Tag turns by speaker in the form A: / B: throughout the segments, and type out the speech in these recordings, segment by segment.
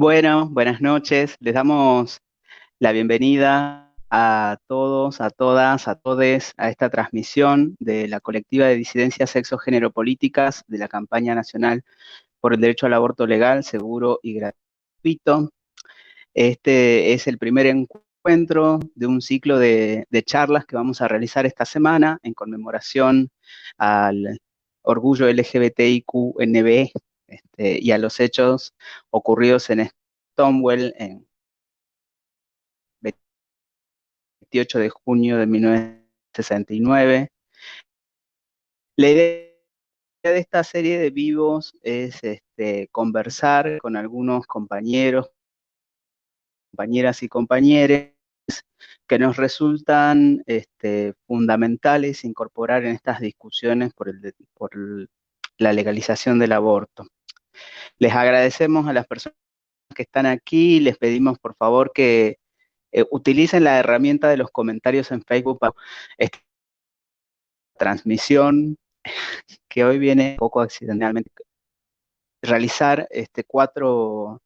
A: Bueno, buenas noches. Les damos la bienvenida a todos, a todas, a todes a esta transmisión de la colectiva de disidencias sexo-género-políticas de la campaña nacional por el derecho al aborto legal, seguro y gratuito. Este es el primer encuentro de un ciclo de charlas que vamos a realizar esta semana en conmemoración al orgullo LGBTIQ-NB y a los hechos ocurridos en Stonewall en 28 de junio de 1969. La idea de esta serie de vivos es conversar con algunos compañeros, compañeras y compañeros que nos resultan fundamentales incorporar en estas discusiones por la legalización del aborto. Les agradecemos a las personas que están aquí, les pedimos por favor que utilicen la herramienta de los comentarios en Facebook para esta transmisión que hoy viene un poco accidentalmente realizar cuatro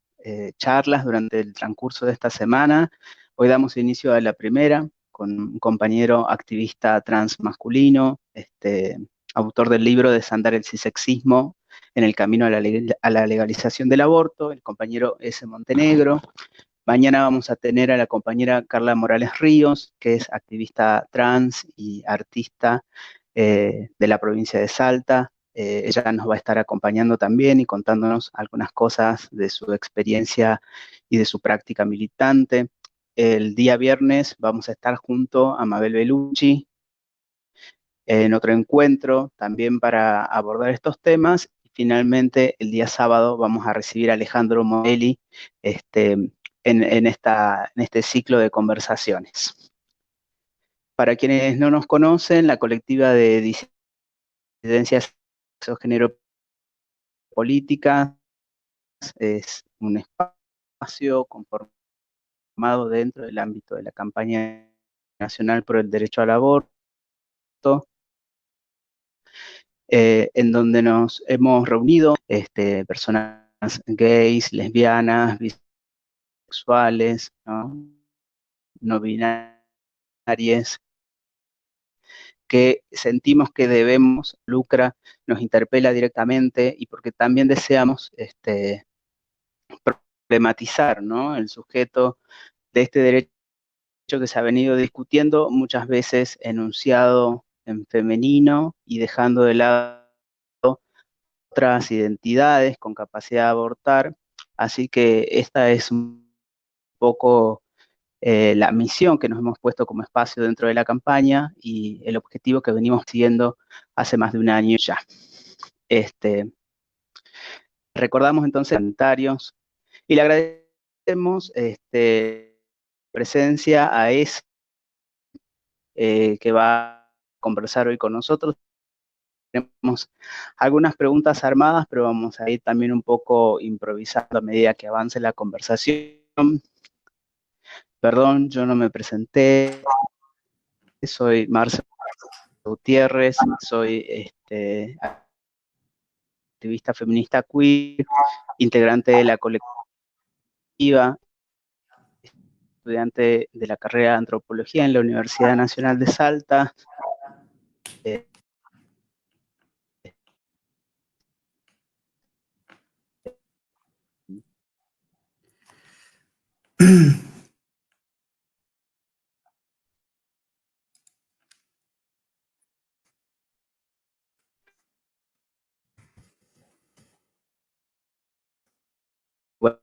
A: charlas durante el transcurso de esta semana. Hoy damos inicio a la primera con un compañero activista trans masculino, autor del libro Desandar el cisexismo en el camino a la legalización del aborto, el compañero S. Montenegro. Mañana vamos a tener a la compañera Carla Morales Ríos, que es activista trans y artista de la provincia de Salta. Ella nos va a estar acompañando también y contándonos algunas cosas de su experiencia y de su práctica militante. El día viernes vamos a estar junto a Mabel Bellucci en otro encuentro también para abordar estos temas. Y finalmente, el día sábado vamos a recibir a Alejandro Morelli en este ciclo de conversaciones. Para quienes no nos conocen, la colectiva de disidencias género política es un espacio conformado dentro del ámbito de la campaña nacional por el derecho al aborto, en donde nos hemos reunido personas gays, lesbianas, bisexuales, no binarias, que sentimos que debemos, Lucra nos interpela directamente y porque también deseamos problematizar, ¿no?, el sujeto de este derecho que se ha venido discutiendo, muchas veces enunciado en femenino y dejando de lado otras identidades con capacidad de abortar. Así que esta es un poco la misión que nos hemos puesto como espacio dentro de la campaña y el objetivo que venimos siguiendo hace más de un año ya. Recordamos entonces comentarios y le agradecemos presencia a que va a conversar hoy con nosotros. Tenemos algunas preguntas armadas, pero vamos a ir también un poco improvisando a medida que avance la conversación. Perdón, yo no me presenté. Soy Marcelo Gutiérrez, soy activista feminista queer, integrante de la colectiva, estudiante de la carrera de antropología en la Universidad Nacional de Salta. Eh, bueno,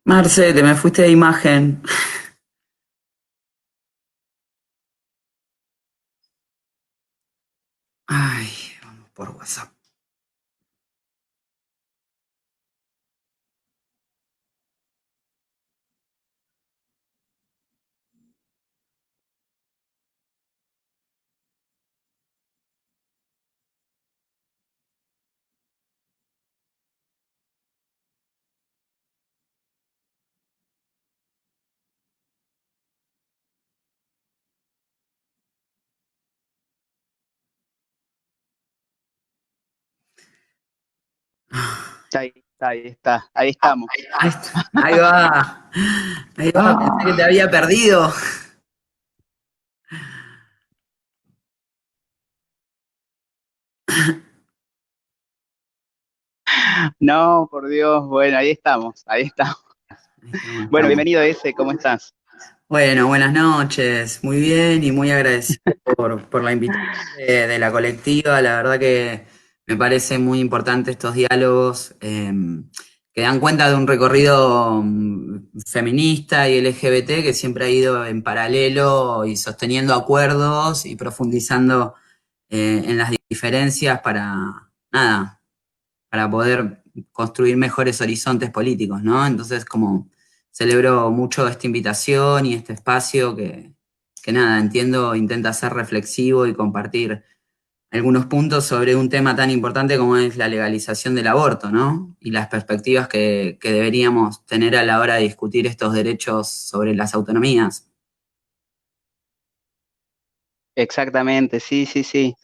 B: Marce, te me fuiste de imagen. Ay, vamos por WhatsApp.
A: Ahí está, ahí está, ahí estamos.
B: Ahí está, ahí va. Ahí va, pensé que te había perdido.
A: No, por Dios, bueno, ahí estamos, ahí estamos.
B: Ahí estamos,
A: Bueno,
B: estamos.
A: bienvenido ese, ¿cómo estás?
B: Bueno, buenas noches. Muy bien y muy agradecido por la invitación de la colectiva. La verdad que me parece muy importante estos diálogos que dan cuenta de un recorrido feminista y LGBT que siempre ha ido en paralelo y sosteniendo acuerdos y profundizando en las diferencias para, nada, para poder construir mejores horizontes políticos, ¿no? Entonces, como celebro mucho esta invitación y este espacio que nada, entiendo, intenta ser reflexivo y compartir algunos puntos sobre un tema tan importante como es la legalización del aborto, ¿no? Y las perspectivas que deberíamos tener a la hora de discutir estos derechos sobre las autonomías.
A: Exactamente, sí, sí, sí.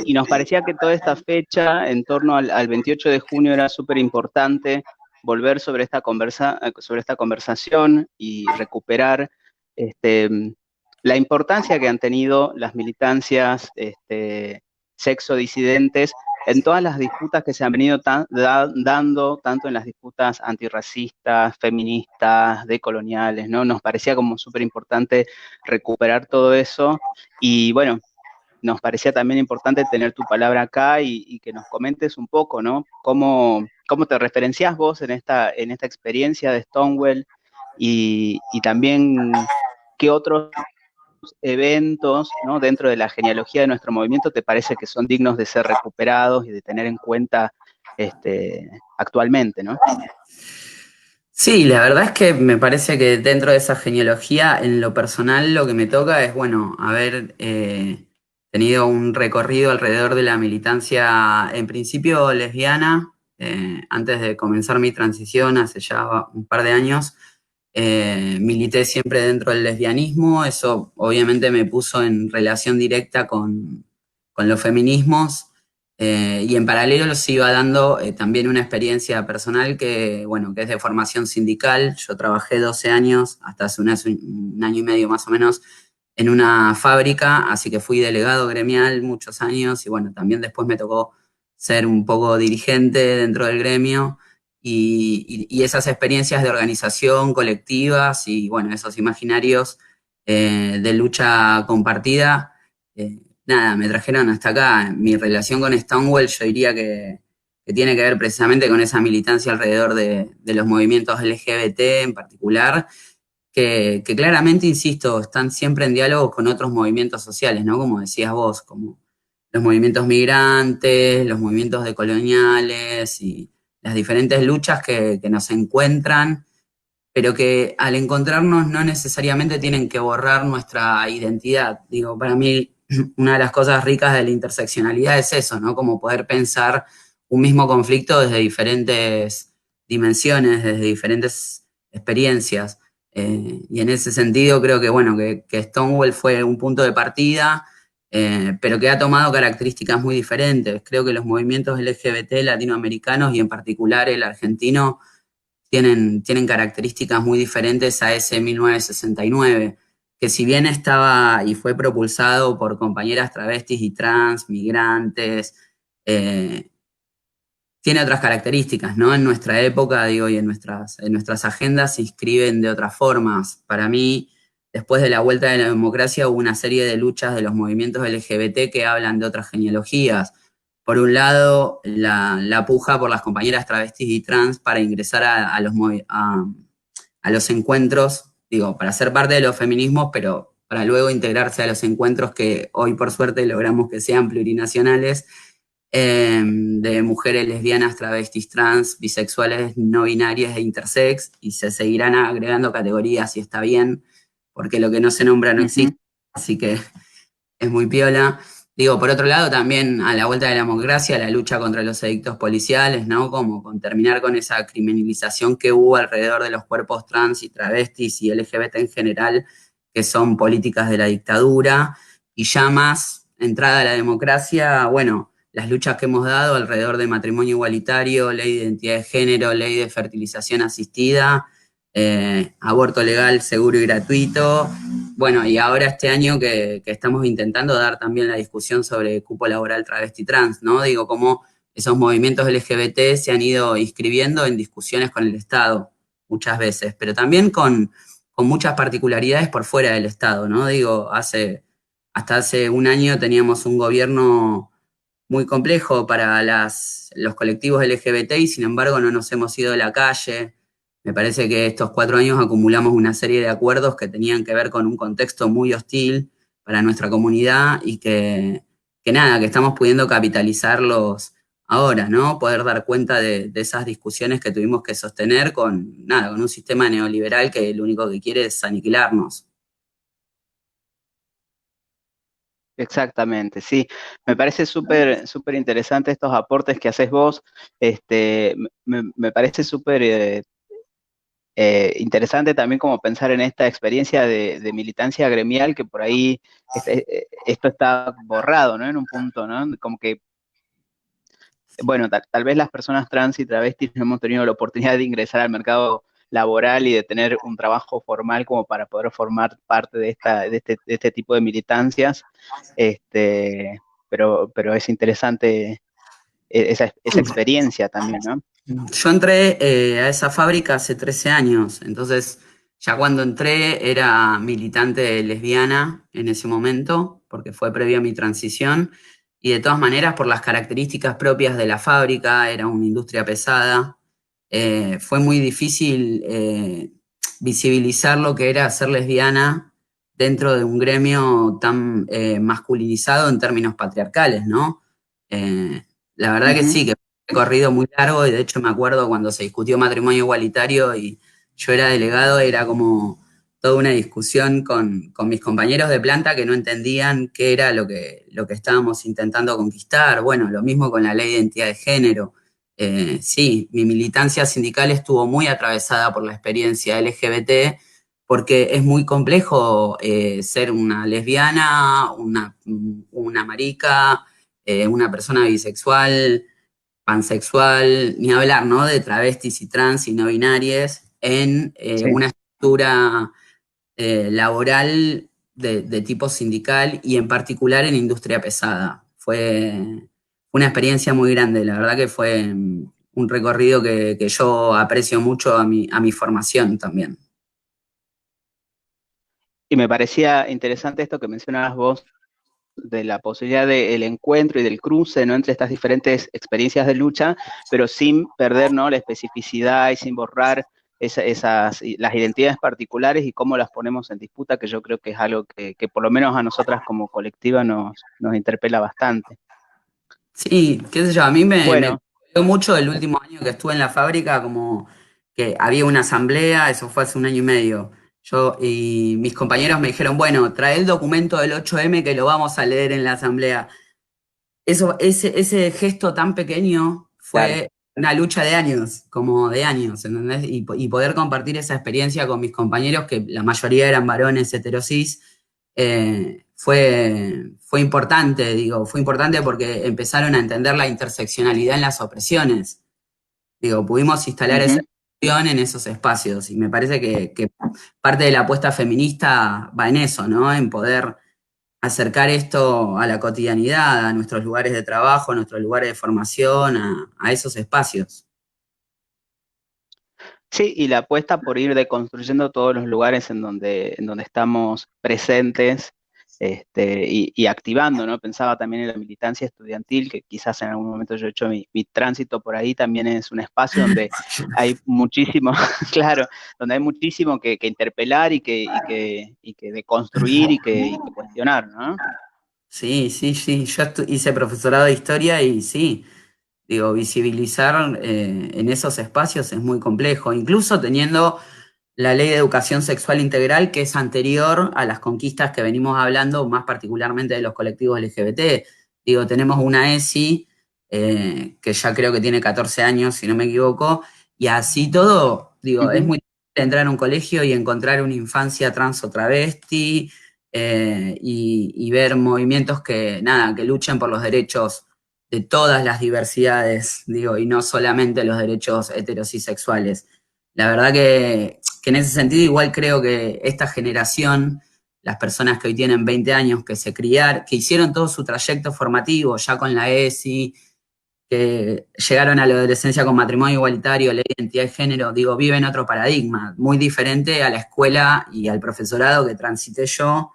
A: Y nos parecía que toda esta fecha, en torno al 28 de junio, era súper importante volver sobre esta conversación y recuperar este, la importancia que han tenido las militancias sexo-disidentes en todas las disputas que se han venido dando, tanto en las disputas antirracistas, feministas, decoloniales, ¿no? Nos parecía como súper importante recuperar todo eso. Y bueno, nos parecía también importante tener tu palabra acá y que nos comentes un poco, ¿no? ¿Cómo te referenciás vos en esta experiencia de Stonewall y también qué otros eventos, ¿no? Dentro de la genealogía de nuestro movimiento te parece que son dignos de ser recuperados y de tener en cuenta actualmente, ¿no?
B: Sí, la verdad es que me parece que dentro de esa genealogía, en lo personal, lo que me toca es, bueno, haber tenido un recorrido alrededor de la militancia, en principio lesbiana, antes de comenzar mi transición hace ya un par de años. Milité siempre dentro del lesbianismo, eso obviamente me puso en relación directa con los feminismos. Y en paralelo los iba dando también una experiencia personal que, bueno, que es de formación sindical. Yo trabajé 12 años, hasta hace un año y medio más o menos, en una fábrica, así que fui delegado gremial muchos años y bueno, también después me tocó ser un poco dirigente dentro del gremio y esas experiencias de organización colectivas y bueno, esos imaginarios de lucha compartida. Nada, me trajeron hasta acá. Mi relación con Stonewall yo diría que tiene que ver precisamente con esa militancia alrededor de los movimientos LGBT en particular, que claramente, insisto, están siempre en diálogo con otros movimientos sociales, ¿no? Como decías vos, como los movimientos migrantes, los movimientos decoloniales y las diferentes luchas que nos encuentran, pero que al encontrarnos no necesariamente tienen que borrar nuestra identidad. Digo, para mí una de las cosas ricas de la interseccionalidad es eso, ¿no? Como poder pensar un mismo conflicto desde diferentes dimensiones, desde diferentes experiencias. Y en ese sentido creo que, bueno, que Stonewall fue un punto de partida, pero que ha tomado características muy diferentes. Creo que los movimientos LGBT latinoamericanos y en particular el argentino tienen características muy diferentes a ese 1969, que si bien estaba y fue propulsado por compañeras travestis y trans, migrantes, eh, tiene otras características, ¿no? En nuestra época, digo, y en nuestras agendas se inscriben de otras formas. Para mí, después de la vuelta de la democracia, hubo una serie de luchas de los movimientos LGBT que hablan de otras genealogías. Por un lado, la puja por las compañeras travestis y trans para ingresar a los encuentros, digo, para ser parte de los feminismos, pero para luego integrarse a los encuentros que hoy por suerte logramos que sean plurinacionales, de mujeres lesbianas, travestis, trans, bisexuales, no binarias e intersex, y se seguirán agregando categorías y está bien, porque lo que no se nombra no
A: Ujú.
B: existe, así que es muy piola. Digo, por otro lado, también a la vuelta de la democracia, la lucha contra los edictos policiales, ¿no? Como con terminar con esa criminalización que hubo alrededor de los cuerpos trans y travestis y LGBT en general, que son políticas de la dictadura, y ya más entrada a la democracia, bueno, las luchas que hemos dado alrededor de matrimonio igualitario, ley de identidad de género, ley de fertilización asistida, aborto legal, seguro y gratuito. Bueno, y ahora este año que estamos intentando dar también la discusión sobre cupo laboral travesti trans, ¿no? Digo, cómo esos movimientos LGBT se han ido inscribiendo en discusiones con el Estado muchas veces, pero también con muchas particularidades por fuera del Estado, ¿no? Digo, hasta hace un año teníamos un gobierno muy complejo para los colectivos LGBT y sin embargo no nos hemos ido de la calle. Me parece que estos 4 años acumulamos una serie de acuerdos que tenían que ver con un contexto muy hostil para nuestra comunidad y que nada, que estamos pudiendo capitalizarlos ahora, ¿no? Poder dar cuenta de esas discusiones que tuvimos que sostener con, nada, con un sistema neoliberal que lo único que quiere es aniquilarnos.
A: Exactamente, sí. Me parece súper interesante estos aportes que haces vos. Me parece súper interesante también como pensar en esta experiencia de militancia gremial que por ahí esto está borrado, ¿no? En un punto, ¿no? Como que, bueno, tal vez las personas trans y travestis no hemos tenido la oportunidad de ingresar al mercado laboral y de tener un trabajo formal como para poder formar parte de este tipo de militancias. Pero es interesante esa experiencia también, ¿no?
B: Yo entré a esa fábrica hace 13 años, entonces ya cuando entré era militante lesbiana en ese momento, porque fue previo a mi transición, y de todas maneras por las características propias de la fábrica, era una industria pesada, fue muy difícil visibilizar lo que era ser lesbiana dentro de un gremio tan masculinizado en términos patriarcales, ¿no? Eh, la verdad que
A: Ujú.
B: sí, que recorrido muy largo y de hecho me acuerdo cuando se discutió matrimonio igualitario y yo era delegado, era como toda una discusión con mis compañeros de planta que no entendían qué era lo que estábamos intentando conquistar. Bueno, lo mismo con la ley de identidad de género. Sí, mi militancia sindical estuvo muy atravesada por la experiencia LGBT porque es muy complejo ser una lesbiana, una marica, una persona bisexual, pansexual, ni hablar, ¿no? De travestis y trans y no binarias en
A: Sí.
B: una estructura laboral de tipo sindical y en particular en industria pesada. Fue una experiencia muy grande, la verdad que fue un recorrido que yo aprecio mucho a mi formación también.
A: Y me parecía interesante esto que mencionabas vos de la posibilidad del encuentro y del cruce, ¿no? Entre estas diferentes experiencias de lucha, pero sin perder, ¿no? La especificidad y sin borrar las identidades particulares y cómo las ponemos en disputa, que yo creo que es algo que por lo menos a nosotras como colectiva nos interpela bastante.
B: Sí, qué sé yo, a mí me
A: Bueno,
B: dolió mucho el último año que estuve en la fábrica, como que había una asamblea, eso fue hace un año y medio. Yo y mis compañeros me dijeron, bueno, trae el documento del 8M que lo vamos a leer en la asamblea. Ese gesto tan pequeño
A: claro.
B: fue una lucha de años, como de años, ¿entendés? Y poder compartir esa experiencia con mis compañeros, que la mayoría eran varones heterosis, fue importante, digo, fue importante porque empezaron a entender la interseccionalidad en las opresiones. Digo, pudimos instalar esa
A: Ujú.
B: discusión en esos espacios y me parece que parte de la apuesta feminista va en eso, ¿no? En poder acercar esto a la cotidianidad, a nuestros lugares de trabajo, a nuestros lugares de formación, a esos espacios.
A: Sí, y la apuesta por ir deconstruyendo todos los lugares en donde estamos presentes y activando, ¿no? Pensaba también en la militancia estudiantil, que quizás en algún momento yo he hecho mi tránsito por ahí, también es un espacio donde hay muchísimo, claro, donde hay muchísimo que interpelar y que deconstruir y que cuestionar, ¿no?
B: Sí, sí, sí. Yo hice profesorado de historia y sí, digo, visibilizar en esos espacios es muy complejo, incluso teniendo la ley de educación sexual integral, que es anterior a las conquistas que venimos hablando, más particularmente de los colectivos LGBT. Digo, tenemos una ESI, que ya creo que tiene 14 años, si no me equivoco, y así todo, digo, es
A: Ujú.
B: muy difícil entrar a un colegio y encontrar una infancia trans o travesti, y ver movimientos que, nada, que luchen por los derechos de todas las diversidades, digo, y no solamente los derechos heterosexuales. La verdad que en ese sentido igual creo que esta generación, las personas que hoy tienen 20 años, que hicieron todo su trayecto formativo ya con la ESI, que llegaron a la adolescencia con matrimonio igualitario, ley de identidad de género, digo, viven otro paradigma, muy diferente a la escuela y al profesorado que transité yo,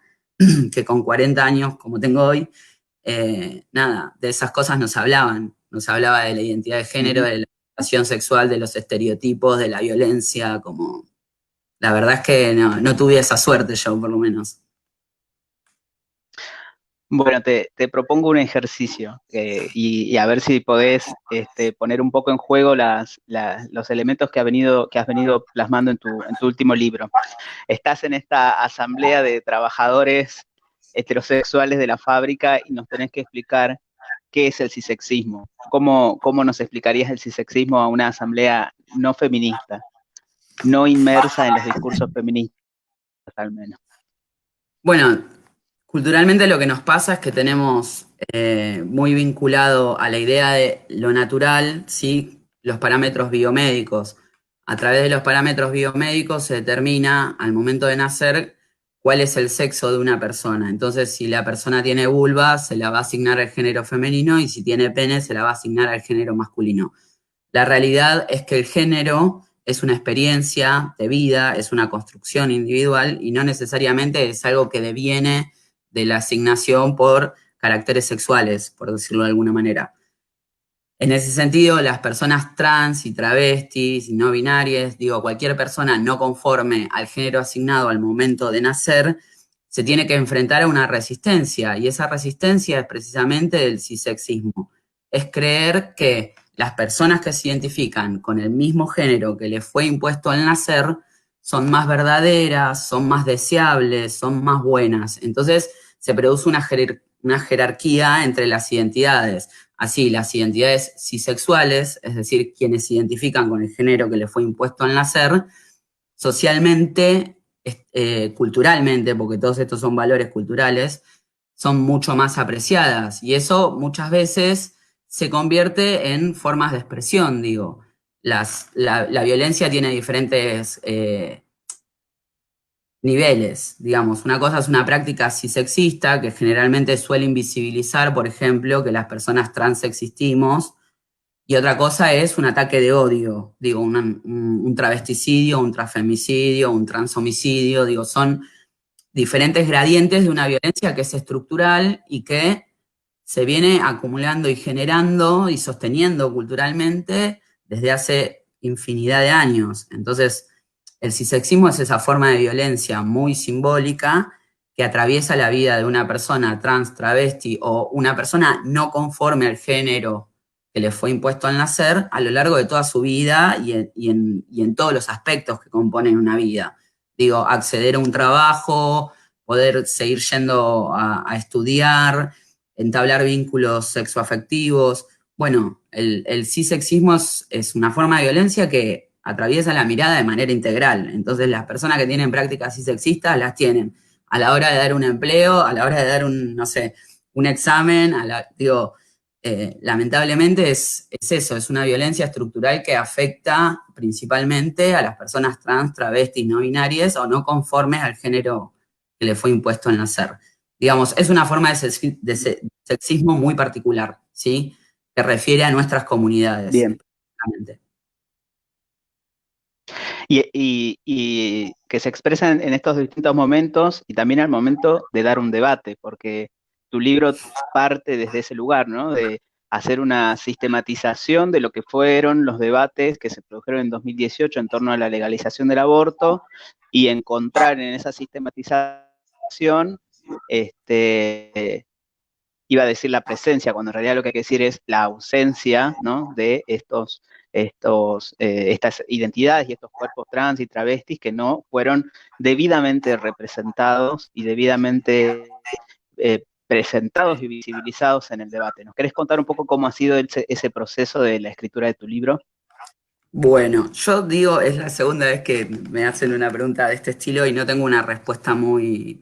B: que con 40 años, como tengo hoy, nada, de esas cosas nos hablaba de la identidad de género,
A: Ujú.
B: de la orientación sexual, de los estereotipos, de la violencia, como la verdad es que no tuve esa suerte yo, por lo menos.
A: Bueno, te propongo un ejercicio y a ver si podés poner un poco en juego los elementos que has venido plasmando en tu último libro. Estás en esta asamblea de trabajadores heterosexuales de la fábrica y nos tenés que explicar qué es el cisexismo. ¿Cómo nos explicarías el cisexismo a una asamblea no feminista, no inmersa en los discursos feministas al menos?
B: Bueno, culturalmente lo que nos pasa es que tenemos muy vinculado a la idea de lo natural, ¿sí? Los parámetros biomédicos. A través de los parámetros biomédicos se determina al momento de nacer cuál es el sexo de una persona. Entonces, si la persona tiene vulva, se la va a asignar al género femenino, y si tiene pene, se la va a asignar al género masculino. La realidad es que el género es una experiencia de vida, es una construcción individual y no necesariamente es algo que deviene de la asignación por caracteres sexuales, por decirlo de alguna manera. En ese sentido, las personas trans y travestis y no binarias, digo, cualquier persona no conforme al género asignado al momento de nacer, se tiene que enfrentar a una resistencia, y esa resistencia es precisamente el cisexismo. Es creer que las personas que se identifican con el mismo género que les fue impuesto al nacer son más verdaderas, son más deseables, son más buenas. Entonces se produce una jerarquía entre las identidades. Así, las identidades cisexuales, es decir, quienes se identifican con el género que les fue impuesto al nacer, socialmente, culturalmente, porque todos estos son valores culturales, son mucho más apreciadas. Y eso muchas veces se convierte en formas de expresión, digo. La violencia tiene diferentes niveles, digamos. Una cosa es una práctica cisexista que generalmente suele invisibilizar, por ejemplo, que las personas trans existimos, y otra cosa es un ataque de odio, digo, un travesticidio, un transfemicidio, un transhomicidio, digo, son diferentes gradientes de una violencia que es estructural y que se viene acumulando y generando y sosteniendo culturalmente desde hace infinidad de años. Entonces, el cisexismo es esa forma de violencia muy simbólica que atraviesa la vida de una persona trans, travesti o una persona no conforme al género que le fue impuesto al nacer a lo largo de toda su vida y en todos los aspectos que componen una vida. Digo, acceder a un trabajo, poder seguir yendo a estudiar, entablar vínculos sexoafectivos. Bueno, el cisexismo es una forma de violencia que atraviesa la mirada de manera integral. Entonces, las personas que tienen prácticas cisexistas las tienen a la hora de dar un empleo, a la hora de dar no sé, un examen, digo, lamentablemente es eso, es una violencia estructural que afecta principalmente a las personas trans, travestis, no binarias o no conformes al género que le fue impuesto al nacer. Digamos, es una forma de sexismo muy particular, ¿sí? Que refiere a nuestras comunidades
A: Bien.
B: específicamente.
A: y que se expresan en estos distintos momentos y también al momento de dar un debate, porque tu libro parte desde ese lugar, ¿no? De hacer una sistematización de lo que fueron los debates que se produjeron en 2018 en torno a la legalización del aborto y encontrar en esa sistematización, iba a decir la presencia, cuando en realidad lo que hay que decir es la ausencia, ¿no? De estas identidades y estos cuerpos trans y travestis que no fueron debidamente representados y debidamente presentados y visibilizados en el debate. ¿Nos querés contar un poco cómo ha sido ese proceso de la escritura de tu libro?
B: Bueno, yo digo, es la segunda vez que me hacen una pregunta de este estilo y no tengo una respuesta muy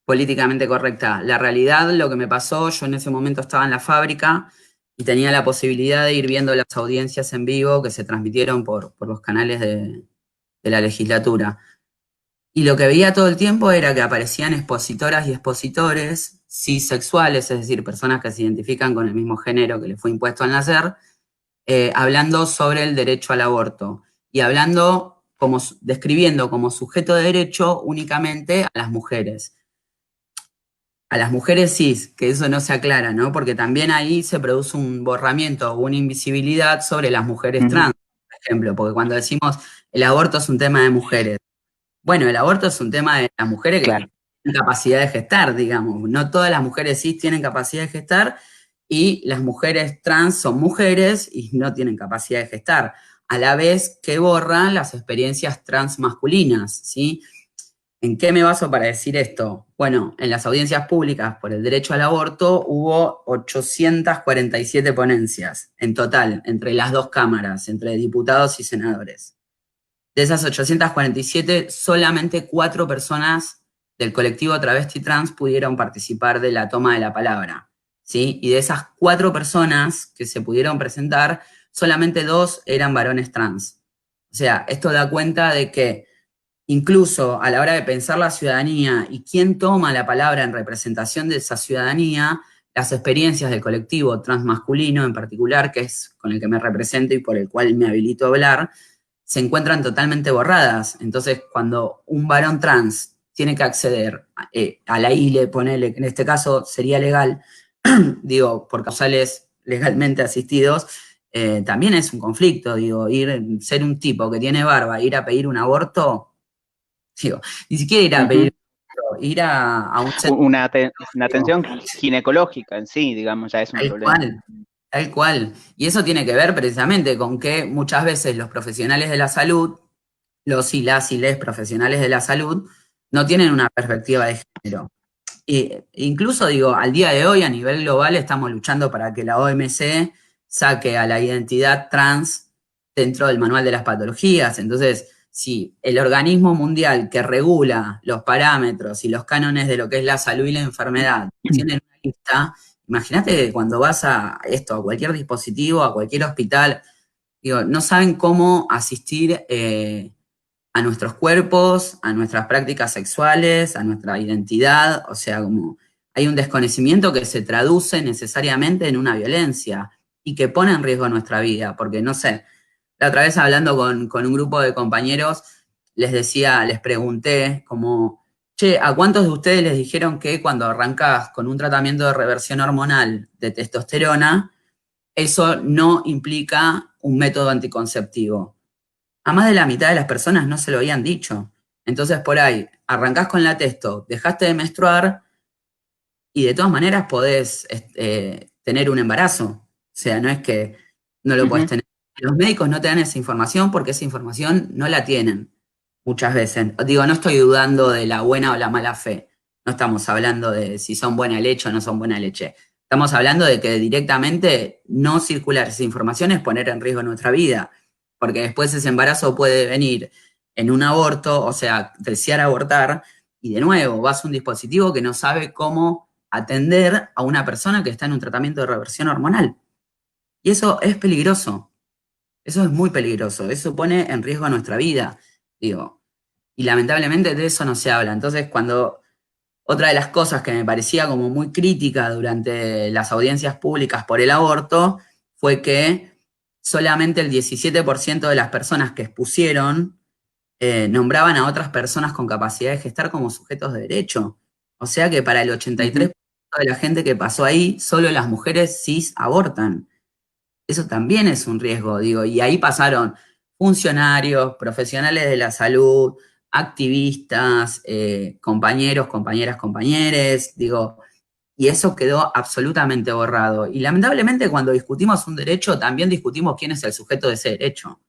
B: políticamente correcta. La realidad, lo que me pasó, yo en ese momento estaba en la fábrica y tenía la posibilidad de ir viendo las audiencias en vivo que se transmitieron por los canales de la legislatura. Y lo que veía todo el tiempo era que aparecían expositoras y expositores cisexuales, es decir, personas que se identifican con el mismo género que les fue impuesto al nacer, hablando sobre el derecho al aborto y hablando describiendo como sujeto de derecho únicamente a las mujeres. A las mujeres cis, que eso no se aclara, ¿no? Porque también ahí se produce un borramiento o una invisibilidad sobre las mujeres trans, por ejemplo, porque cuando decimos el aborto es un tema de mujeres, bueno, el aborto es un tema de las mujeres que
A: Claro.
B: tienen capacidad de gestar, digamos. No todas las mujeres cis tienen capacidad de gestar y las mujeres trans son mujeres y no tienen capacidad de gestar, a la vez que borran las experiencias trans masculinas, ¿sí? ¿En qué me baso para decir esto? Bueno, en las audiencias públicas por el derecho al aborto hubo 847 ponencias en total, entre las dos cámaras, entre diputados y senadores. De esas 847, solamente 4 personas del colectivo travesti trans pudieron participar de la toma de la palabra, ¿sí? Y de esas 4 personas que se pudieron presentar, solamente 2 eran varones trans. O sea, esto da cuenta de que incluso a la hora de pensar la ciudadanía y quién toma la palabra en representación de esa ciudadanía, las experiencias del colectivo transmasculino en particular, que es con el que me represento y por el cual me habilito a hablar, se encuentran totalmente borradas. Entonces, cuando un varón trans tiene que acceder a la ILE, ponele, que en este caso sería legal, digo, por causales legalmente asistidos, también es un conflicto, digo, ser un tipo que tiene barba, ir a pedir un aborto, digo, ni siquiera ir a pedir, ir a un centro.
A: Una atención ginecológica en sí, digamos, ya es un
B: Tal
A: problema.
B: cual, tal cual. Y eso tiene que ver precisamente con que muchas veces los profesionales de la salud, los y las y les profesionales de la salud, no tienen una perspectiva de género. Incluso digo, al día de hoy a nivel global estamos luchando para que la OMC saque a la identidad trans dentro del manual de las patologías. Entonces, si el organismo mundial que regula los parámetros y los cánones de lo que es la salud y la enfermedad tiene una lista, imagínate cuando vas a esto, a cualquier dispositivo, a cualquier hospital, digo, no saben cómo asistir a nuestros cuerpos, a nuestras prácticas sexuales, a nuestra identidad, o sea, como hay un desconocimiento que se traduce necesariamente en una violencia y que pone en riesgo nuestra vida, porque no sé, la otra vez hablando con un grupo de compañeros, les decía, les pregunté como, che, ¿a cuántos de ustedes les dijeron que cuando arrancás con un tratamiento de reversión hormonal de testosterona, eso no implica un método anticonceptivo? A más de la mitad de las personas no se lo habían dicho. Entonces, por ahí, arrancás con la testo, dejaste de menstruar y de todas maneras podés tener un embarazo. O sea, no es que no lo podés tener. Los médicos no te dan esa información porque esa información no la tienen muchas veces. Digo, no estoy dudando de la buena o la mala fe. No estamos hablando de si son buena leche o no son buena leche. Estamos hablando de que directamente no circular esa información es poner en riesgo nuestra vida, porque después ese embarazo puede venir en un aborto, o sea, desear abortar, y de nuevo vas a un dispositivo que no sabe cómo atender a una persona que está en un tratamiento de reversión hormonal. Y eso es peligroso, eso es muy peligroso, eso pone en riesgo nuestra vida, digo. Y lamentablemente de eso no se habla. Entonces, cuando otra de las cosas que me parecía como muy crítica durante las audiencias públicas por el aborto fue que solamente el 17% de las personas que expusieron nombraban a otras personas con capacidad de gestar como sujetos de derecho. O sea que para el 83%
A: Ujú.
B: de la gente que pasó ahí, solo las mujeres cis abortan. Eso también es un riesgo, digo, y ahí pasaron funcionarios, profesionales de la salud, activistas, compañeros, compañeras, compañeres, digo, y eso quedó absolutamente borrado. Y lamentablemente cuando discutimos un derecho, también discutimos quién es el sujeto de ese derecho.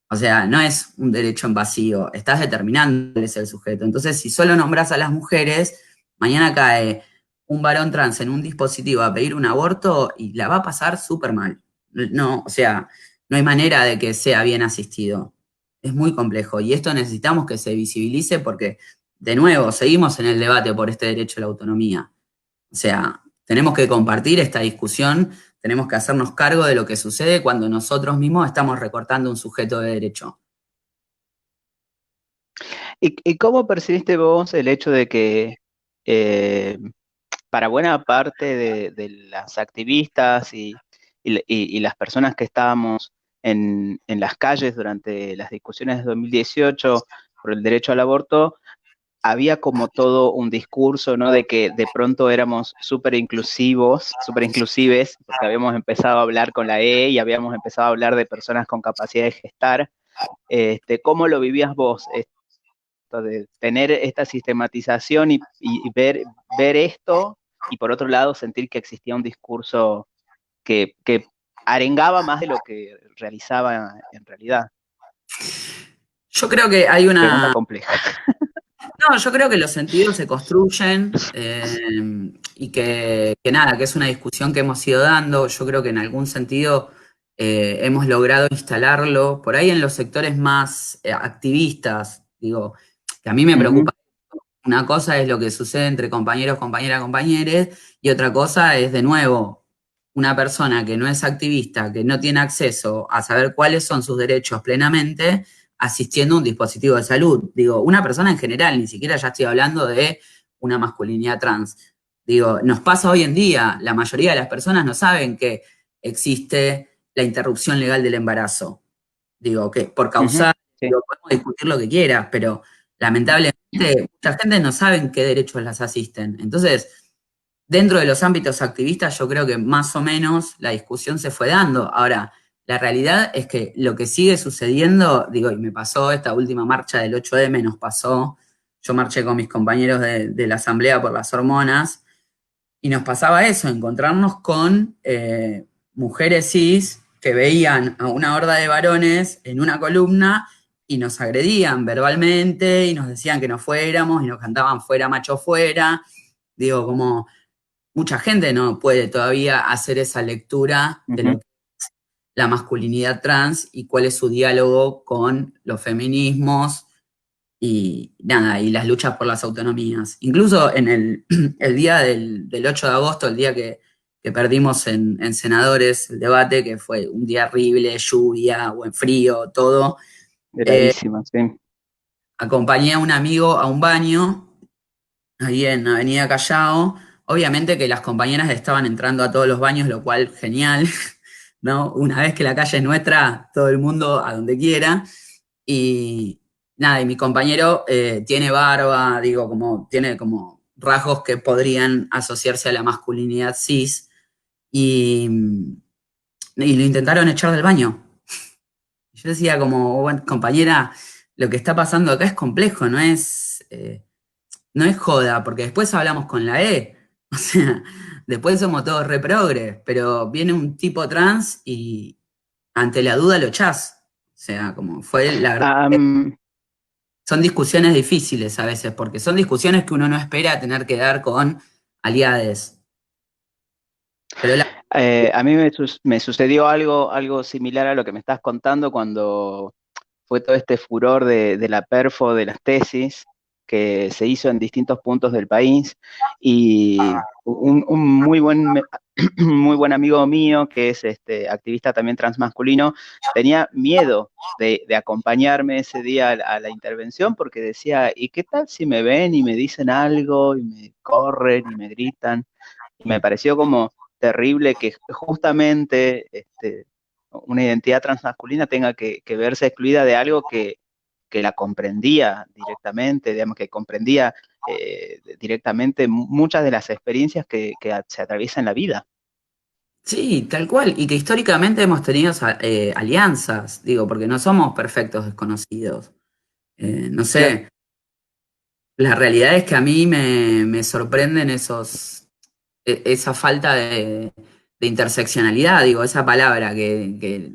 B: O sea, no es un derecho en vacío, estás determinando quién es el sujeto. Entonces, si solo nombras a las mujeres, mañana cae un varón trans en un dispositivo a pedir un aborto y la va a pasar súper mal. No, o sea, no hay manera de que sea bien asistido. Es muy complejo y esto necesitamos que se visibilice porque, de nuevo, seguimos en el debate por este derecho a la autonomía. O sea, tenemos que compartir esta discusión, tenemos que hacernos cargo de lo que sucede cuando nosotros mismos estamos recortando un sujeto de derecho.
A: ¿Y cómo percibiste vos el hecho de que eh, para buena parte de las activistas y las personas que estábamos en las calles durante las discusiones de 2018 por el derecho al aborto, había como todo un discurso, ¿no? De que de pronto éramos súper inclusivos, súper inclusives, porque habíamos empezado a hablar con la E y habíamos empezado a hablar de personas con capacidad de gestar. ¿Cómo lo vivías vos, esto de tener esta sistematización y ver esto y por otro lado sentir que existía un discurso que arengaba más de lo que realizaba en realidad?
B: Yo creo que hay
A: Pregunta
B: una...
A: compleja.
B: No, yo creo que los sentidos se construyen y que nada, que es una discusión que hemos ido dando. Yo creo que en algún sentido hemos logrado instalarlo por ahí en los sectores más activistas. Digo, que a mí me
A: Ujú,
B: preocupa. Una cosa es lo que sucede entre compañeros, compañeras, compañeres, y otra cosa es, de nuevo, una persona que no es activista, que no tiene acceso a saber cuáles son sus derechos plenamente, asistiendo a un dispositivo de salud. Digo, una persona en general, ni siquiera ya estoy hablando de una masculinidad trans. Digo, nos pasa hoy en día, la mayoría de las personas no saben que existe la interrupción legal del embarazo. Digo, que por
A: ujú,
B: causar,
A: sí.
B: digo, podemos discutir lo que quieras, pero lamentablemente mucha gente no sabe en qué derechos las asisten. Entonces, dentro de los ámbitos activistas, yo creo que más o menos la discusión se fue dando. Ahora, la realidad es que lo que sigue sucediendo, digo, y me pasó esta última marcha del 8M, nos pasó, yo marché con mis compañeros de la Asamblea por las Hormonas, y nos pasaba eso, encontrarnos con mujeres cis que veían a una horda de varones en una columna y nos agredían verbalmente y nos decían que no fuéramos y nos cantaban fuera macho fuera. Digo, como mucha gente no puede todavía hacer esa lectura de lo
A: Ujú.
B: que es la masculinidad trans y cuál es su diálogo con los feminismos y nada, y las luchas por las autonomías. Incluso en el día del 8 de agosto, el día que perdimos en Senadores el debate, que fue un día horrible, lluvia, buen frío, todo,
A: Gravísimo, sí.
B: acompañé a un amigo a un baño, ahí en Avenida Callao. Obviamente que las compañeras estaban entrando a todos los baños, lo cual genial, ¿no? Una vez que la calle es nuestra, todo el mundo a donde quiera. Y nada, y mi compañero tiene barba, digo, como, tiene como rasgos que podrían asociarse a la masculinidad cis, y, y lo intentaron echar del baño. Yo decía como, bueno, compañera, lo que está pasando acá es complejo, no es joda, porque después hablamos con la E, o sea, después somos todos reprogres, pero viene un tipo trans y ante la duda lo echás. O sea, como fue la verdad.
A: Am,
B: Son discusiones difíciles a veces, porque son discusiones que uno no espera tener que dar con aliades. Pero
A: a mí me sucedió algo similar a lo que me estás contando cuando fue todo este furor de la perfo de las tesis que se hizo en distintos puntos del país y un muy buen amigo mío que es activista también transmasculino tenía miedo de acompañarme ese día a la intervención porque decía, ¿y qué tal si me ven y me dicen algo y me corren y me gritan? Y me pareció como terrible que justamente una identidad transmasculina tenga que verse excluida de algo que la comprendía directamente, digamos, que comprendía directamente muchas de las experiencias que se atraviesan en la vida.
B: Sí, tal cual. Y que históricamente hemos tenido alianzas, digo, porque no somos perfectos desconocidos. No
A: Claro.
B: sé, la realidad es que a mí me sorprenden esa falta de interseccionalidad, digo, esa palabra que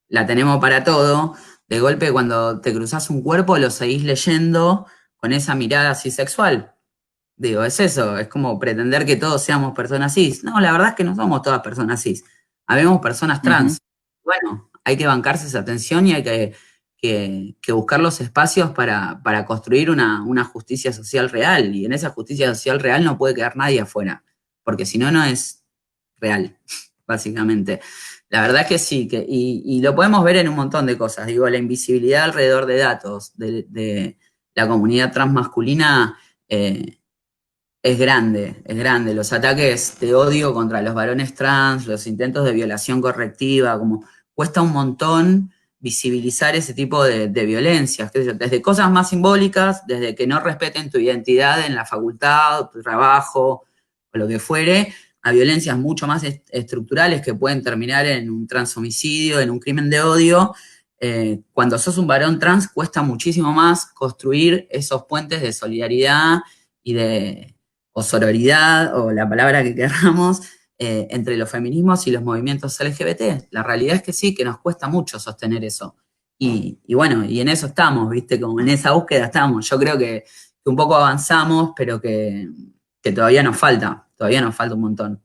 B: la tenemos para todo. De golpe, cuando te cruzas un cuerpo, lo seguís leyendo con esa mirada así sexual. Digo, es eso, es como pretender que todos seamos personas cis. No, la verdad es que no somos todas personas cis. Habemos personas
A: Ujú.
B: trans. Bueno, hay que bancarse esa tensión y hay que buscar los espacios para construir una justicia social real. Y en esa justicia social real no puede quedar nadie afuera, porque si no, no es real, básicamente. La verdad es que sí, y lo podemos ver en un montón de cosas. Digo, la invisibilidad alrededor de datos de la comunidad transmasculina. Es grande, es grande. Los ataques de odio contra los varones trans, los intentos de violación correctiva, como cuesta un montón visibilizar ese tipo de violencias, qué sé yo, desde cosas más simbólicas, desde que no respeten tu identidad en la facultad, tu trabajo, o lo que fuere, a violencias mucho más estructurales que pueden terminar en un transhomicidio, en un crimen de odio. Cuando sos un varón trans cuesta muchísimo más construir esos puentes de solidaridad y o sororidad, o la palabra que queramos, entre los feminismos y los movimientos LGBT. La realidad es que sí, que nos cuesta mucho sostener eso. Y bueno, y en eso estamos, ¿viste? Como en esa búsqueda estamos. Yo creo que un poco avanzamos, pero que todavía nos falta un montón.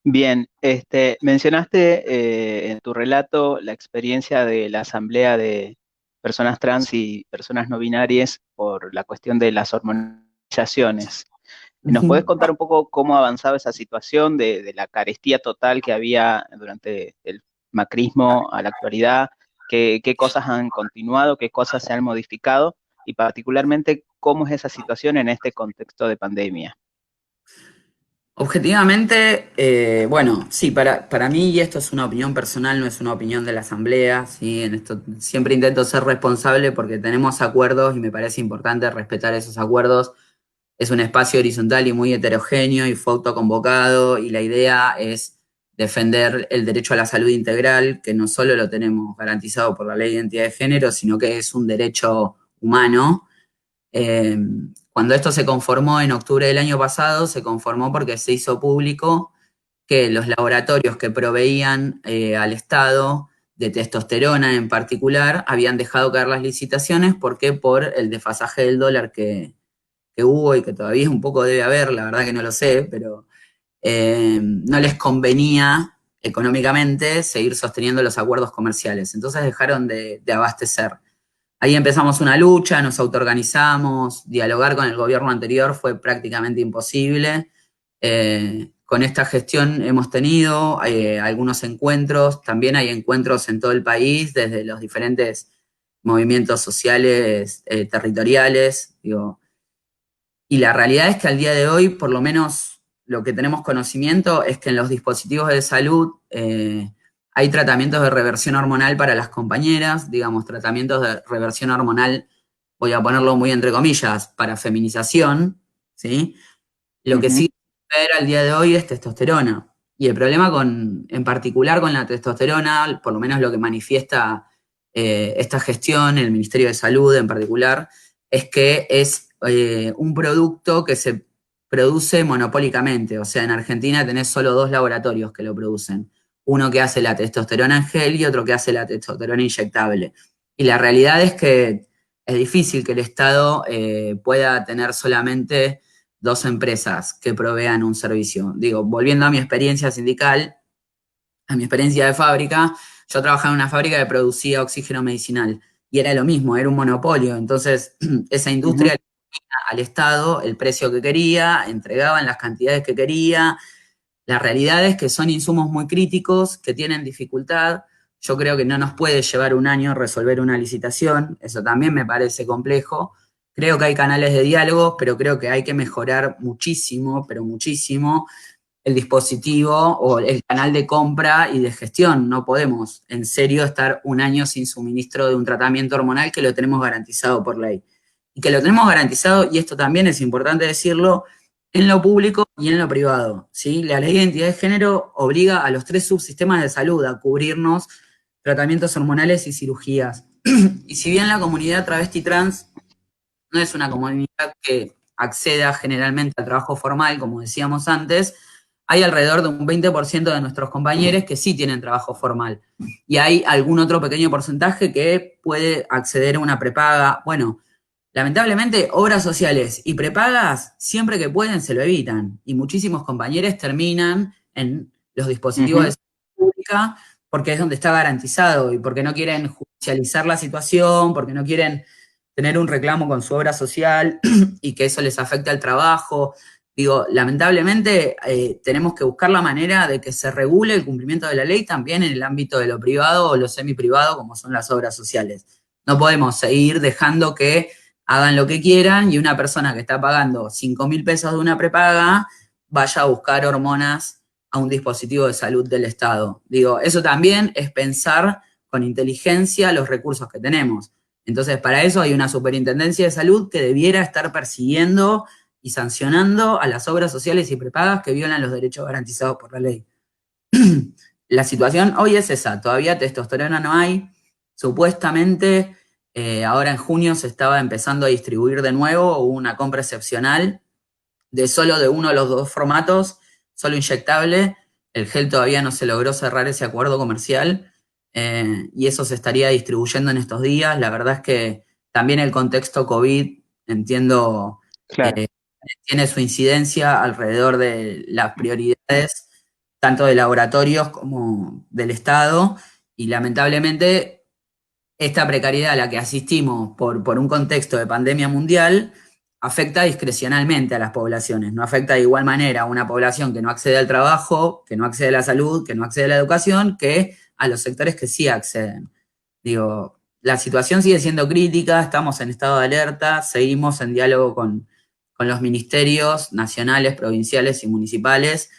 A: Bien, mencionaste en tu relato la experiencia de la asamblea de personas trans y personas no binarias por la cuestión de las hormonizaciones. ¿Nos puedes
B: Ujú.
A: contar un poco cómo avanzaba esa situación de la carestía total que había durante el macrismo a la actualidad? ¿Qué cosas han continuado? ¿Qué cosas se han modificado? Y particularmente, ¿cómo es esa situación en este contexto de pandemia?
B: Objetivamente, bueno, sí, para mí, y esto es una opinión personal, no es una opinión de la Asamblea, ¿sí? En esto siempre intento ser responsable porque tenemos acuerdos y me parece importante respetar esos acuerdos. Es un espacio horizontal y muy heterogéneo y fue autoconvocado y la idea es defender el derecho a la salud integral, que no solo lo tenemos garantizado por la Ley de Identidad de Género, sino que es un derecho humano. eh, Cuando esto se conformó en octubre del año pasado, se conformó porque se hizo público que los laboratorios que proveían al Estado de testosterona en particular habían dejado caer las licitaciones porque por el desfasaje del dólar que hubo y que todavía un poco debe haber, la verdad que no lo sé, pero no les convenía económicamente seguir sosteniendo los acuerdos comerciales. Entonces dejaron de abastecer. Ahí empezamos una lucha, nos autoorganizamos, dialogar con el gobierno anterior fue prácticamente imposible. Con esta gestión hemos tenido algunos encuentros, también hay encuentros en todo el país, desde los diferentes movimientos sociales territoriales, digo, y la realidad es que al día de hoy, por lo menos lo que tenemos conocimiento, es que en los dispositivos de salud hay tratamientos de reversión hormonal para las compañeras, digamos, tratamientos de reversión hormonal, voy a ponerlo muy entre comillas, para feminización, ¿sí? Lo que
A: Ujú.
B: sí ver al día de hoy es testosterona. Y el problema en particular con la testosterona, por lo menos lo que manifiesta esta gestión, el Ministerio de Salud en particular, es que es un producto que se produce monopólicamente. O sea, en Argentina tenés solo dos laboratorios que lo producen. Uno que hace la testosterona en gel y otro que hace la testosterona inyectable. Y la realidad es que es difícil que el Estado pueda tener solamente dos empresas que provean un servicio. Digo, volviendo a mi experiencia sindical, a mi experiencia de fábrica, yo trabajaba en una fábrica que producía oxígeno medicinal y era lo mismo, era un monopolio. Entonces, esa industria
A: Ujú.
B: le ponía al Estado el precio que quería, entregaban las cantidades que quería. La realidad es que son insumos muy críticos, que tienen dificultad. Yo creo que no nos puede llevar un año resolver una licitación, eso también me parece complejo. Creo que hay canales de diálogo, pero creo que hay que mejorar muchísimo, pero muchísimo, el dispositivo o el canal de compra y de gestión. No podemos, en serio, estar un año sin suministro de un tratamiento hormonal que lo tenemos garantizado por ley. Y que lo tenemos garantizado, y esto también es importante decirlo, en lo público y en lo privado, ¿sí? La ley de identidad de género obliga a los 3 subsistemas de salud a cubrirnos tratamientos hormonales y cirugías. Y si bien la comunidad travesti trans no es una comunidad que acceda generalmente al trabajo formal, como decíamos antes, hay alrededor de un 20% de nuestros compañeros que sí tienen trabajo formal. Y hay algún otro pequeño porcentaje que puede acceder a una prepaga. Bueno, lamentablemente, obras sociales y prepagas, siempre que pueden, se lo evitan. Y muchísimos compañeros terminan en los dispositivos de salud pública porque es donde está garantizado y porque no quieren judicializar la situación, porque no quieren tener un reclamo con su obra social y que eso les afecte al trabajo. Digo, lamentablemente tenemos que buscar la manera de que se regule el cumplimiento de la ley también en el ámbito de lo privado o lo semiprivado, como son las obras sociales. No podemos seguir dejando que hagan lo que quieran y una persona que está pagando 5.000 pesos de una prepaga vaya a buscar hormonas a un dispositivo de salud del Estado. Digo, eso también es pensar con inteligencia los recursos que tenemos. Entonces, para eso hay una superintendencia de salud que debiera estar persiguiendo y sancionando a las obras sociales y prepagas que violan los derechos garantizados por la ley. La situación hoy es esa, todavía testosterona no hay, supuestamente ahora en junio se estaba empezando a distribuir de nuevo, hubo una compra excepcional de solo de uno de los 2 formatos, solo inyectable, el gel todavía no se logró cerrar ese acuerdo comercial y eso se estaría distribuyendo en estos días. La verdad es que también el contexto COVID, entiendo,
A: Claro.
B: tiene su incidencia alrededor de las prioridades tanto de laboratorios como del Estado, y lamentablemente esta precariedad a la que asistimos por un contexto de pandemia mundial afecta discrecionalmente a las poblaciones, no afecta de igual manera a una población que no accede al trabajo, que no accede a la salud, que no accede a la educación, que a los sectores que sí acceden. Digo, la situación sigue siendo crítica, estamos en estado de alerta, seguimos en diálogo con los ministerios nacionales, provinciales y municipales.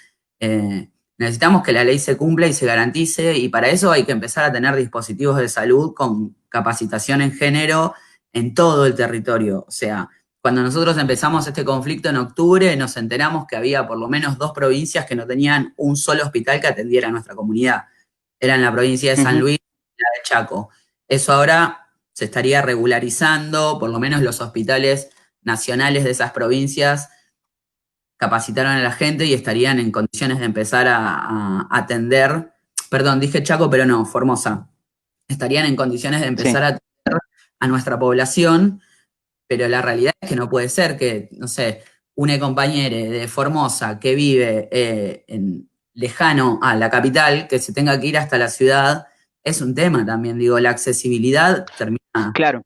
B: Necesitamos que la ley se cumpla y se garantice, y para eso hay que empezar a tener dispositivos de salud con capacitación en género en todo el territorio. O sea, cuando nosotros empezamos este conflicto en octubre, nos enteramos que había por lo menos 2 provincias que no tenían un solo hospital que atendiera a nuestra comunidad. Eran la provincia de San Luis y la de Chaco. Eso ahora se estaría regularizando, por lo menos los hospitales nacionales de esas provincias capacitaron a la gente y estarían en condiciones de empezar a atender, perdón, dije Chaco, pero no, Formosa, estarían en condiciones de empezar a atender a nuestra población, pero la realidad es que no puede ser que, no sé, una compañera de Formosa que vive lejano a la capital, que se tenga que ir hasta la ciudad, es un tema también, digo, la accesibilidad termina
A: Claro.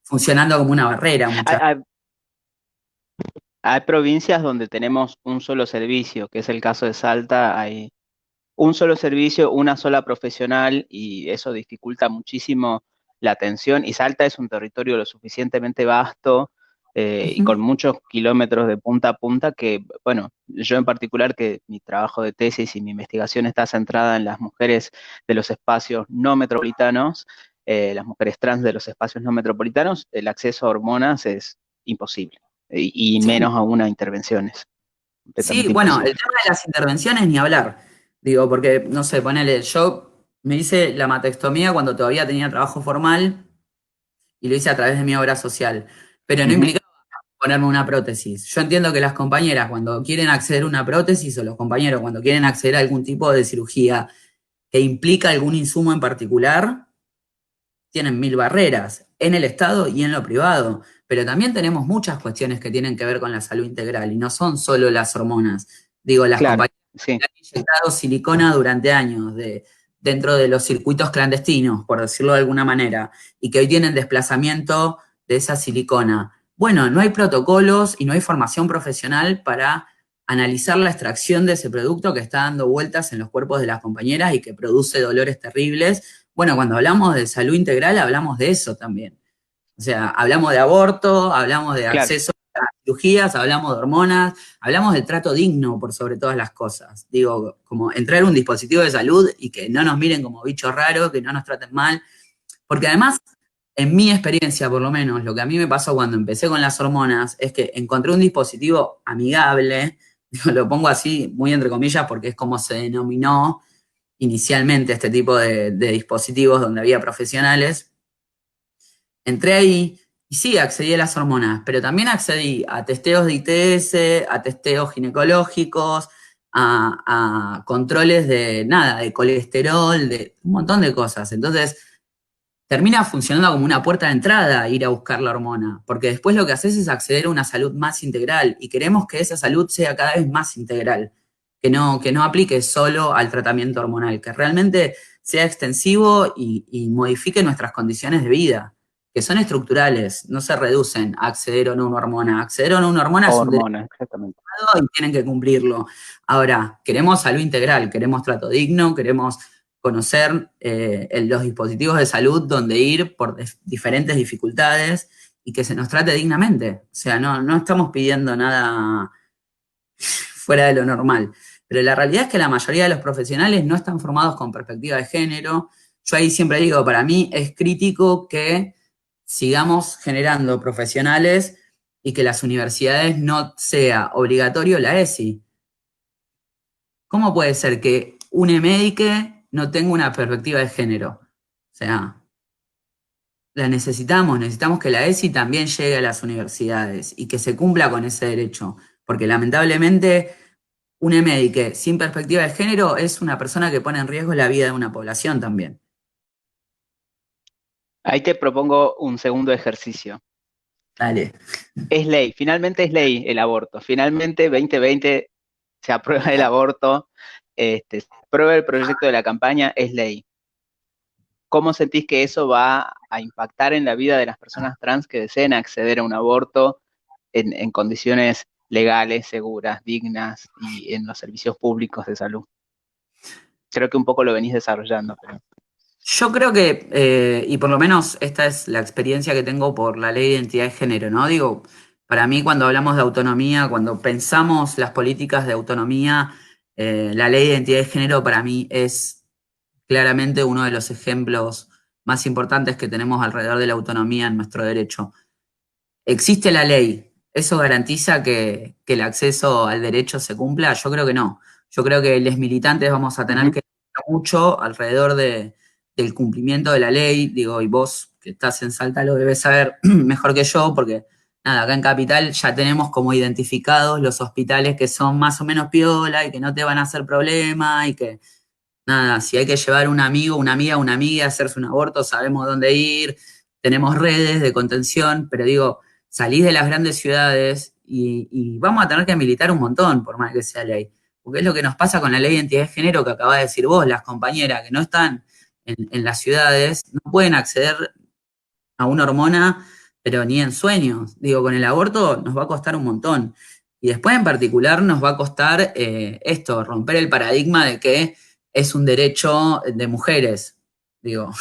B: funcionando como una barrera
A: Hay,
B: muchas veces.
A: hay- hay provincias donde tenemos un solo servicio, que es el caso de Salta. Hay un solo servicio, una sola profesional, y eso dificulta muchísimo la atención. Y Salta es un territorio lo suficientemente vasto y con muchos kilómetros de punta a punta que, bueno, yo en particular, que mi trabajo de tesis y mi investigación está centrada en las mujeres de los espacios no metropolitanos, las mujeres trans de los espacios no metropolitanos, el acceso a hormonas es imposible, y
B: Sí,
A: menos aún a intervenciones,
B: sí,
A: completamente
B: bueno, el
A: imposible.
B: tema de las intervenciones ni hablar. Digo, porque, no sé, ponele, yo me hice la matectomía cuando todavía tenía trabajo formal y lo hice a través de mi obra social, pero no
A: Ujú.
B: implicaba ponerme una prótesis. Yo entiendo que las compañeras cuando quieren acceder a una prótesis o los compañeros cuando quieren acceder a algún tipo de cirugía que implica algún insumo en particular, tienen 1000 barreras en el Estado y en lo privado, pero también tenemos muchas cuestiones que tienen que ver con la salud integral y no son solo las hormonas. Digo, las
A: Claro,
B: compañías
A: sí.
B: que han inyectado silicona durante años dentro de los circuitos clandestinos, por decirlo de alguna manera, y que hoy tienen desplazamiento de esa silicona. Bueno, no hay protocolos y no hay formación profesional para analizar la extracción de ese producto que está dando vueltas en los cuerpos de las compañeras y que produce dolores terribles. Bueno, cuando hablamos de salud integral, hablamos de eso también. O sea, hablamos de aborto, hablamos de
A: Claro.
B: acceso cirugías, hablamos de hormonas, hablamos del trato digno por sobre todas las cosas. Digo, como entrar a un dispositivo de salud y que no nos miren como bichos raros, que no nos traten mal, porque además, en mi experiencia por lo menos, lo que a mí me pasó cuando empecé con las hormonas es que encontré un dispositivo amigable, digo, lo pongo así muy entre comillas porque es como se denominó inicialmente este tipo de dispositivos donde había profesionales. Entré ahí y sí, accedí a las hormonas, pero también accedí a testeos de ITS, a testeos ginecológicos, a controles de nada, de colesterol, de un montón de cosas. Entonces, termina funcionando como una puerta de entrada ir a buscar la hormona, porque después lo que haces es acceder a una salud más integral y queremos que esa salud sea cada vez más integral, que no aplique solo al tratamiento hormonal, que realmente sea extensivo y modifique nuestras condiciones de vida, que son estructurales, no se reducen a acceder o no a una hormona. Acceder o no a una hormona es un derecho
A: Hormonas, exactamente.
B: y tienen que cumplirlo. Ahora, queremos salud integral, queremos trato digno, queremos conocer los dispositivos de salud donde ir por diferentes dificultades y que se nos trate dignamente. O sea, no estamos pidiendo nada fuera de lo normal. Pero la realidad es que la mayoría de los profesionales no están formados con perspectiva de género. Yo ahí siempre digo, para mí es crítico que sigamos generando profesionales y que las universidades no sea obligatorio la ESI. ¿Cómo puede ser que un médico no tenga una perspectiva de género? O sea, la necesitamos que la ESI también llegue a las universidades y que se cumpla con ese derecho, porque lamentablemente un médico sin perspectiva de género es una persona que pone en riesgo la vida de una población también.
A: Ahí te propongo un segundo ejercicio.
B: Dale.
A: Es ley, finalmente es ley el aborto. Finalmente, 2020 se aprueba el aborto, se aprueba el proyecto de la campaña, es ley. ¿Cómo sentís que eso va a impactar en la vida de las personas trans que deseen acceder a un aborto en condiciones legales, seguras, dignas y en los servicios públicos de salud? Creo que un poco lo venís desarrollando, pero
B: Yo creo que, y por lo menos esta es la experiencia que tengo por la ley de identidad de género, ¿no? Digo, para mí cuando hablamos de autonomía, cuando pensamos las políticas de autonomía, la ley de identidad de género para mí es claramente uno de los ejemplos más importantes que tenemos alrededor de la autonomía en nuestro derecho. ¿Existe la ley? ¿Eso garantiza que el acceso al derecho se cumpla? Yo creo que no. Yo creo que los militantes vamos a tener
A: ujú.
B: que luchar mucho alrededor del cumplimiento de la ley. Digo, y vos que estás en Salta lo debes saber mejor que yo, porque nada, acá en Capital ya tenemos como identificados los hospitales que son más o menos piola y que no te van a hacer problema y que nada, si hay que llevar un amigo, una amiga a hacerse un aborto, sabemos dónde ir, tenemos redes de contención, pero digo, salís de las grandes ciudades y vamos a tener que militar un montón, por más que sea ley. Porque es lo que nos pasa con la ley de identidad de género que acabas de decir vos, las compañeras que no están en las ciudades no pueden acceder a una hormona, pero ni en sueños. Digo, con el aborto nos va a costar un montón. Y después en particular nos va a costar esto, romper el paradigma de que es un derecho de mujeres. Digo,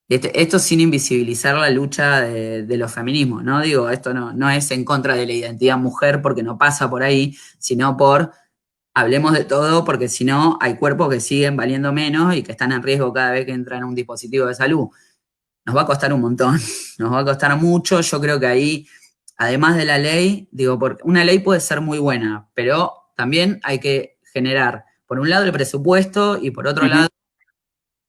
B: esto sin invisibilizar la lucha de los feminismos, ¿no? Digo, esto no es en contra de la identidad mujer porque no pasa por ahí, sino por hablemos de todo porque si no hay cuerpos que siguen valiendo menos y que están en riesgo cada vez que entran a un dispositivo de salud. Nos va a costar un montón, nos va a costar mucho. Yo creo que ahí, además de la ley, digo, porque una ley puede ser muy buena, pero también hay que generar, por un lado, el presupuesto y por otro lado,
A: Ujú.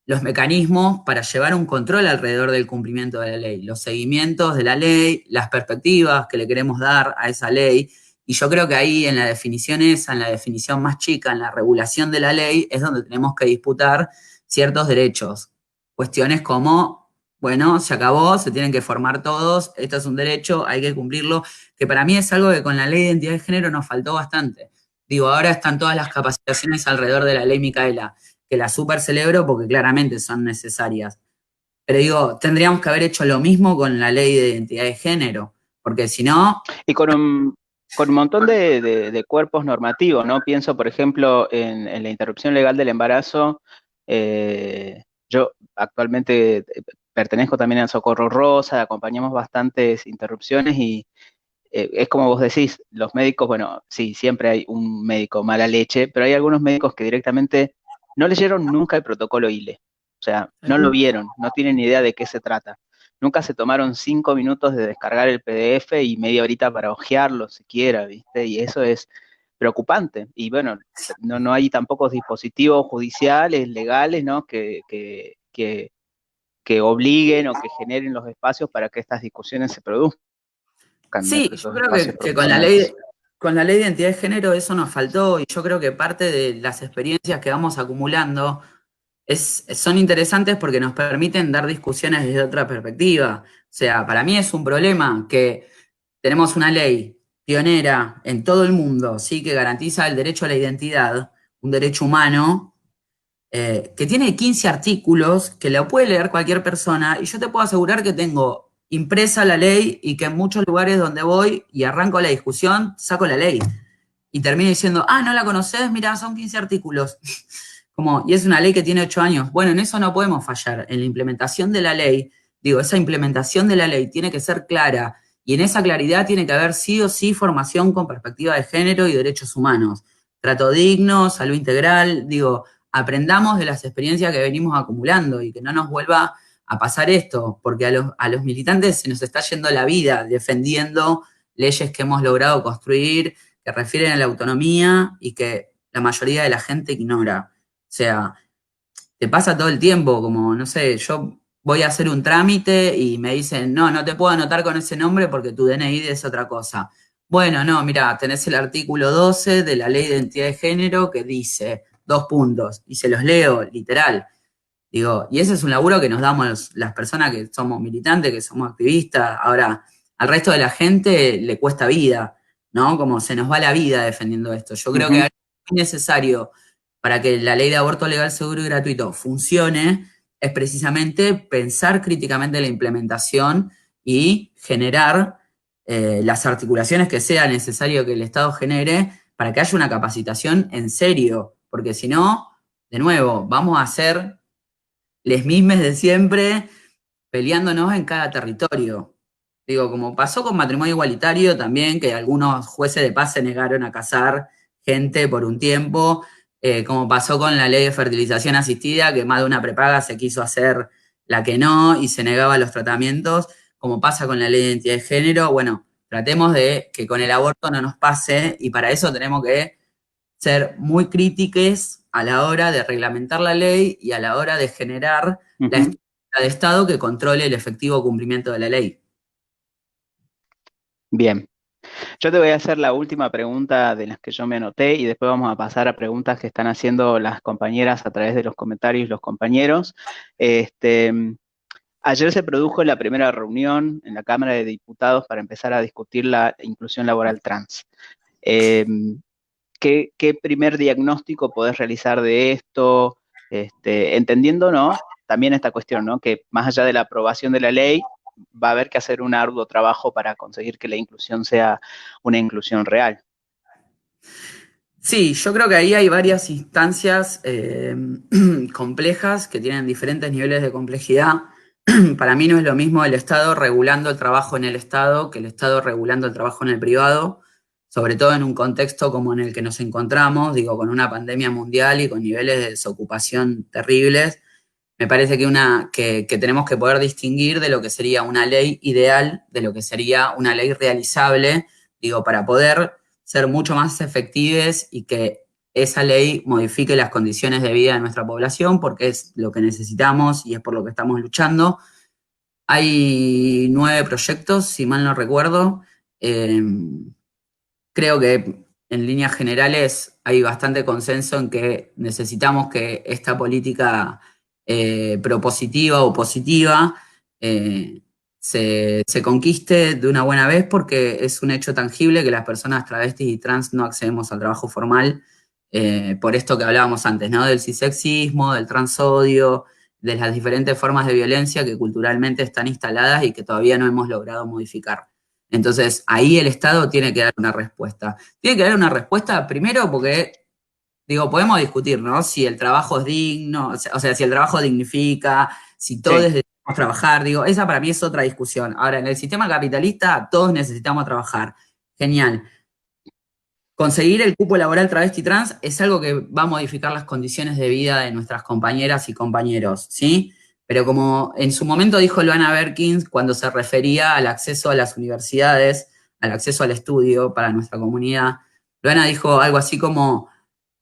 B: los mecanismos para llevar un control alrededor del cumplimiento de la ley, los seguimientos de la ley, las perspectivas que le queremos dar a esa ley. Y yo creo que ahí en la definición esa, en la definición más chica, en la regulación de la ley, es donde tenemos que disputar ciertos derechos. Cuestiones como, bueno, se acabó, se tienen que formar todos, esto es un derecho, hay que cumplirlo, que para mí es algo que con la ley de identidad de género nos faltó bastante. Digo, ahora están todas las capacitaciones alrededor de la ley Micaela, que las super celebro porque claramente son necesarias. Pero digo, tendríamos que haber hecho lo mismo con la ley de identidad de género, porque si no,
A: Y con un montón de cuerpos normativos, ¿no? Pienso, por ejemplo, en la interrupción legal del embarazo. Yo actualmente pertenezco también al Socorro Rosa, acompañamos bastantes interrupciones es como vos decís, los médicos, bueno, sí, siempre hay un médico mala leche, pero hay algunos médicos que directamente no leyeron nunca el protocolo ILE. O sea, no lo vieron, no tienen ni idea de qué se trata. Nunca se tomaron 5 minutos de descargar el PDF y media horita para hojearlo siquiera, ¿viste? Y eso es preocupante. Y bueno, no hay tampoco dispositivos judiciales, legales, ¿no? Que obliguen o que generen los espacios para que estas discusiones se produzcan
B: Sí,
A: dentro de
B: yo
A: esos
B: creo
A: espacios
B: que
A: profesionales.
B: con la ley de identidad de género eso nos faltó y yo creo que parte de las experiencias que vamos acumulando son interesantes porque nos permiten dar discusiones desde otra perspectiva. O sea, para mí es un problema que tenemos una ley pionera en todo el mundo, ¿sí? Que garantiza el derecho a la identidad, un derecho humano, que tiene 15 artículos, que lo puede leer cualquier persona, y yo te puedo asegurar que tengo impresa la ley y que en muchos lugares donde voy y arranco la discusión, saco la ley. Y termino diciendo, ah, ¿no la conoces? Mirá, son 15 artículos. Como, y es una ley que tiene 8 años. Bueno, en eso no podemos fallar. En la implementación de la ley, digo, esa implementación de la ley tiene que ser clara y en esa claridad tiene que haber sí o sí formación con perspectiva de género y derechos humanos. Trato digno, salud integral, digo, aprendamos de las experiencias que venimos acumulando y que no nos vuelva a pasar esto, porque a los militantes se nos está yendo la vida defendiendo leyes que hemos logrado construir, que refieren a la autonomía y que la mayoría de la gente ignora. O sea, te pasa todo el tiempo, como, no sé, yo voy a hacer un trámite y me dicen, no, no te puedo anotar con ese nombre porque tu DNI es otra cosa. Bueno, no, mira, tenés el artículo 12 de la Ley de Identidad de Género que dice, dos puntos, y se los leo, literal. Digo, y ese es un laburo que nos damos las personas que somos militantes, que somos activistas. Ahora, al resto de la gente le cuesta vida, ¿no? Como se nos va la vida defendiendo esto. Yo creo que
A: Ujú.
B: es necesario para que la ley de aborto legal, seguro y gratuito funcione, es precisamente pensar críticamente la implementación y generar las articulaciones que sea necesario que el Estado genere para que haya una capacitación en serio, porque si no, de nuevo, vamos a hacer les mismes de siempre, peleándonos en cada territorio. Digo, como pasó con matrimonio igualitario también, que algunos jueces de paz se negaron a casar gente por un tiempo, como pasó con la ley de fertilización asistida, que más de una prepaga se quiso hacer la que no y se negaba a los tratamientos, como pasa con la ley de identidad de género. Bueno, tratemos de que con el aborto no nos pase y para eso tenemos que ser muy críticos a la hora de reglamentar la ley y a la hora de generar la
A: Ujú.
B: estructura de Estado que controle el efectivo cumplimiento de la ley.
A: Bien, yo te voy a hacer la última pregunta de las que yo me anoté y después vamos a pasar a preguntas que están haciendo las compañeras a través de los comentarios, los compañeros. Este, ayer se produjo la primera reunión en la Cámara de Diputados para empezar a discutir la inclusión laboral trans. Eh, ¿qué primer diagnóstico podés realizar de esto? Entendiendo, ¿no? También esta cuestión, ¿no? Que más allá de la aprobación de la ley, va a haber que hacer un arduo trabajo para conseguir que la inclusión sea una inclusión real.
B: Sí, yo creo que ahí hay varias instancias complejas que tienen diferentes niveles de complejidad. Para mí no es lo mismo el Estado regulando el trabajo en el Estado que el Estado regulando el trabajo en el privado, sobre todo en un contexto como en el que nos encontramos, digo, con una pandemia mundial y con niveles de desocupación terribles. Me parece que tenemos que poder distinguir de lo que sería una ley ideal, de lo que sería una ley realizable, digo, para poder ser mucho más efectives y que esa ley modifique las condiciones de vida de nuestra población, porque es lo que necesitamos y es por lo que estamos luchando. Hay 9 proyectos, si mal no recuerdo. Eh, Creo que en líneas generales hay bastante consenso en que necesitamos que esta política propositiva o positiva eh, se conquiste de una buena vez porque es un hecho tangible que las personas travestis y trans no accedemos al trabajo formal por esto que hablábamos antes, ¿no? Del cisexismo, del transodio, de las diferentes formas de violencia que culturalmente están instaladas y que todavía no hemos logrado modificar. Entonces, ahí el Estado tiene que dar una respuesta. Tiene que dar una respuesta primero porque, digo, podemos discutir, ¿no? Si el trabajo es digno, o sea, si el trabajo dignifica, si todo
A: Sí,
B: es de trabajar, digo, esa para mí es otra discusión. Ahora, en el sistema capitalista todos necesitamos trabajar. Genial. Conseguir el cupo laboral travesti trans es algo que va a modificar las condiciones de vida de nuestras compañeras y compañeros, ¿sí? Pero como en su momento dijo Luana Berkins cuando se refería al acceso a las universidades, al acceso al estudio para nuestra comunidad, Luana dijo algo así como,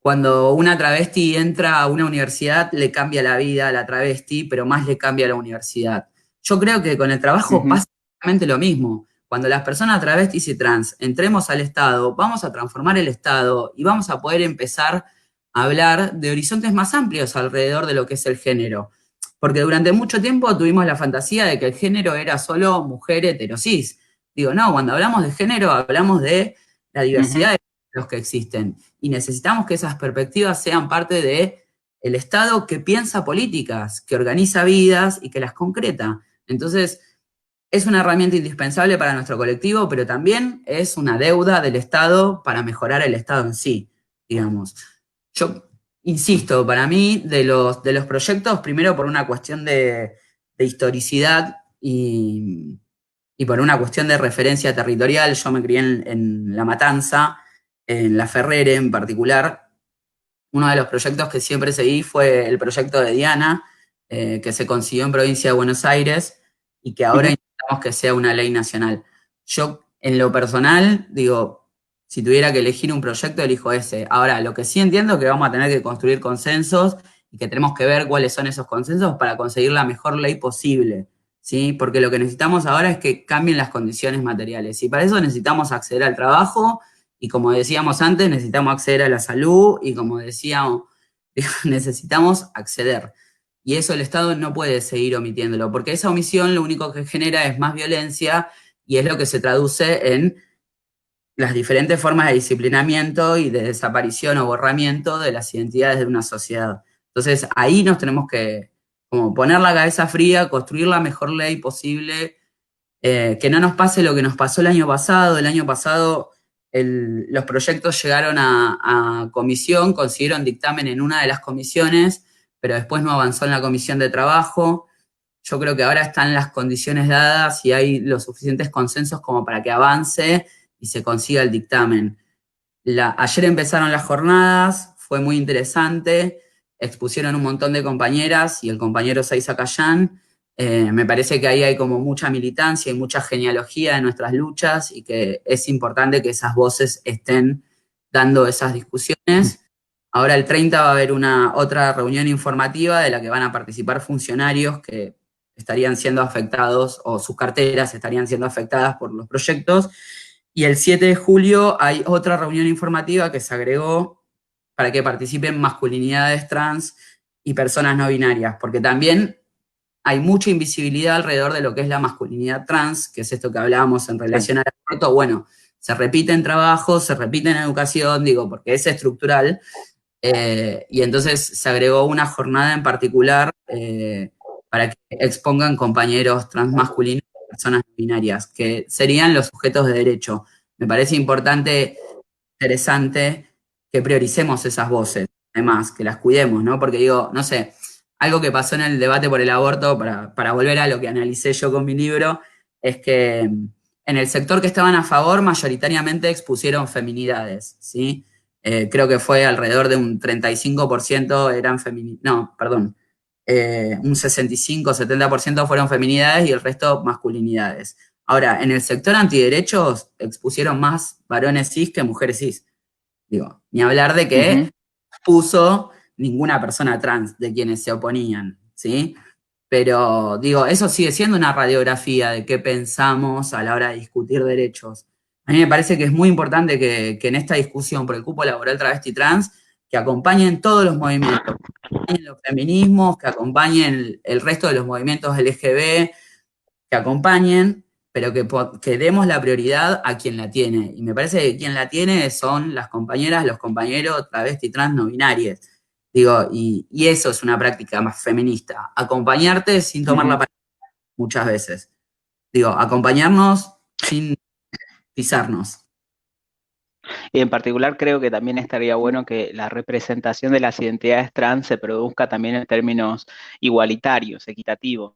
B: cuando una travesti entra a una universidad, le cambia la vida a la travesti, pero más le cambia a la universidad. Yo creo que con el trabajo
A: Ujú,
B: pasa exactamente lo mismo. Cuando las personas travestis y trans entremos al Estado, vamos a transformar el Estado y vamos a poder empezar a hablar de horizontes más amplios alrededor de lo que es el género. Porque durante mucho tiempo tuvimos la fantasía de que el género era solo mujer heterosis. Digo, no, cuando hablamos de género hablamos de la
A: ujú.
B: diversidad de los que existen. Y necesitamos que esas perspectivas sean parte de el Estado que piensa políticas, que organiza vidas y que las concreta. Entonces, es una herramienta indispensable para nuestro colectivo, pero también es una deuda del Estado para mejorar el Estado en sí, digamos. Yo insisto, para mí, de los proyectos, primero por una cuestión de historicidad y por una cuestión de referencia territorial, yo me crié en La Matanza, en La Ferrere en particular. Uno de los proyectos que siempre seguí fue el proyecto de Diana, que se consiguió en provincia de Buenos Aires y que ahora
A: Ujú.
B: intentamos que sea una ley nacional. Yo, en lo personal, digo, si tuviera que elegir un proyecto, elijo ese. Ahora, lo que sí entiendo es que vamos a tener que construir consensos y que tenemos que ver cuáles son esos consensos para conseguir la mejor ley posible, ¿sí? Porque lo que necesitamos ahora es que cambien las condiciones materiales y para eso necesitamos acceder al trabajo y como decíamos antes, necesitamos acceder a la salud y como decíamos, necesitamos acceder. Y eso el Estado no puede seguir omitiéndolo, porque esa omisión lo único que genera es más violencia y es lo que se traduce en las diferentes formas de disciplinamiento y de desaparición o borramiento de las identidades de una sociedad. Entonces ahí nos tenemos que como poner la cabeza fría, construir la mejor ley posible, que no nos pase lo que nos pasó el año pasado. El año pasado los proyectos llegaron a comisión, consiguieron dictamen en una de las comisiones, pero después no avanzó en la comisión de trabajo. Yo creo que ahora están las condiciones dadas y hay los suficientes consensos como para que avance y se consiga el dictamen. Ayer empezaron las jornadas, fue muy interesante, expusieron un montón de compañeras y el compañero Saiza Cayán. Me parece que ahí hay como mucha militancia y mucha genealogía de nuestras luchas y que es importante que esas voces estén dando esas discusiones. Ahora el 30 va a haber una otra reunión informativa de la que van a participar funcionarios que estarían siendo afectados o sus carteras estarían siendo afectadas por los proyectos. Y el 7 de julio hay otra reunión informativa que se agregó para que participen masculinidades trans y personas no binarias, porque también hay mucha invisibilidad alrededor de lo que es la masculinidad trans, que es esto que hablábamos en
A: Sí.
B: relación al aborto. Bueno, se repite en trabajo, se repite en educación, digo, porque es estructural, y entonces se agregó una jornada en particular para que expongan compañeros transmasculinos y personas no binarias, que serían los sujetos de derecho. Me parece importante, interesante, que prioricemos esas voces, además, que las cuidemos, ¿no? Porque digo, no sé, algo que pasó en el debate por el aborto, para volver a lo que analicé yo con mi libro, es que en el sector que estaban a favor mayoritariamente expusieron feminidades, ¿sí? Creo que fue alrededor de un 35% eran feminidades, no, perdón, un 65-70% fueron feminidades y el resto masculinidades. Ahora, en el sector antiderechos expusieron más varones cis que mujeres cis. Digo, ni hablar de que
A: Ujú.
B: puso ninguna persona trans de quienes se oponían, ¿sí? Pero digo, eso sigue siendo una radiografía de qué pensamos a la hora de discutir derechos. A mí me parece que es muy importante que en esta discusión por el cupo laboral travesti trans, que acompañen todos los movimientos, que acompañen los feminismos, que acompañen el resto de los movimientos LGB, que acompañen, pero que demos la prioridad a quien la tiene. Y me parece que quien la tiene son las compañeras, los compañeros travesti trans no binarias. Digo, y eso es una práctica más feminista. Acompañarte sin tomar la
A: Ujú.
B: palabra muchas veces. Digo, acompañarnos sin pisarnos.
A: Y en particular creo que también estaría bueno que la representación de las identidades trans se produzca también en términos igualitarios, equitativos.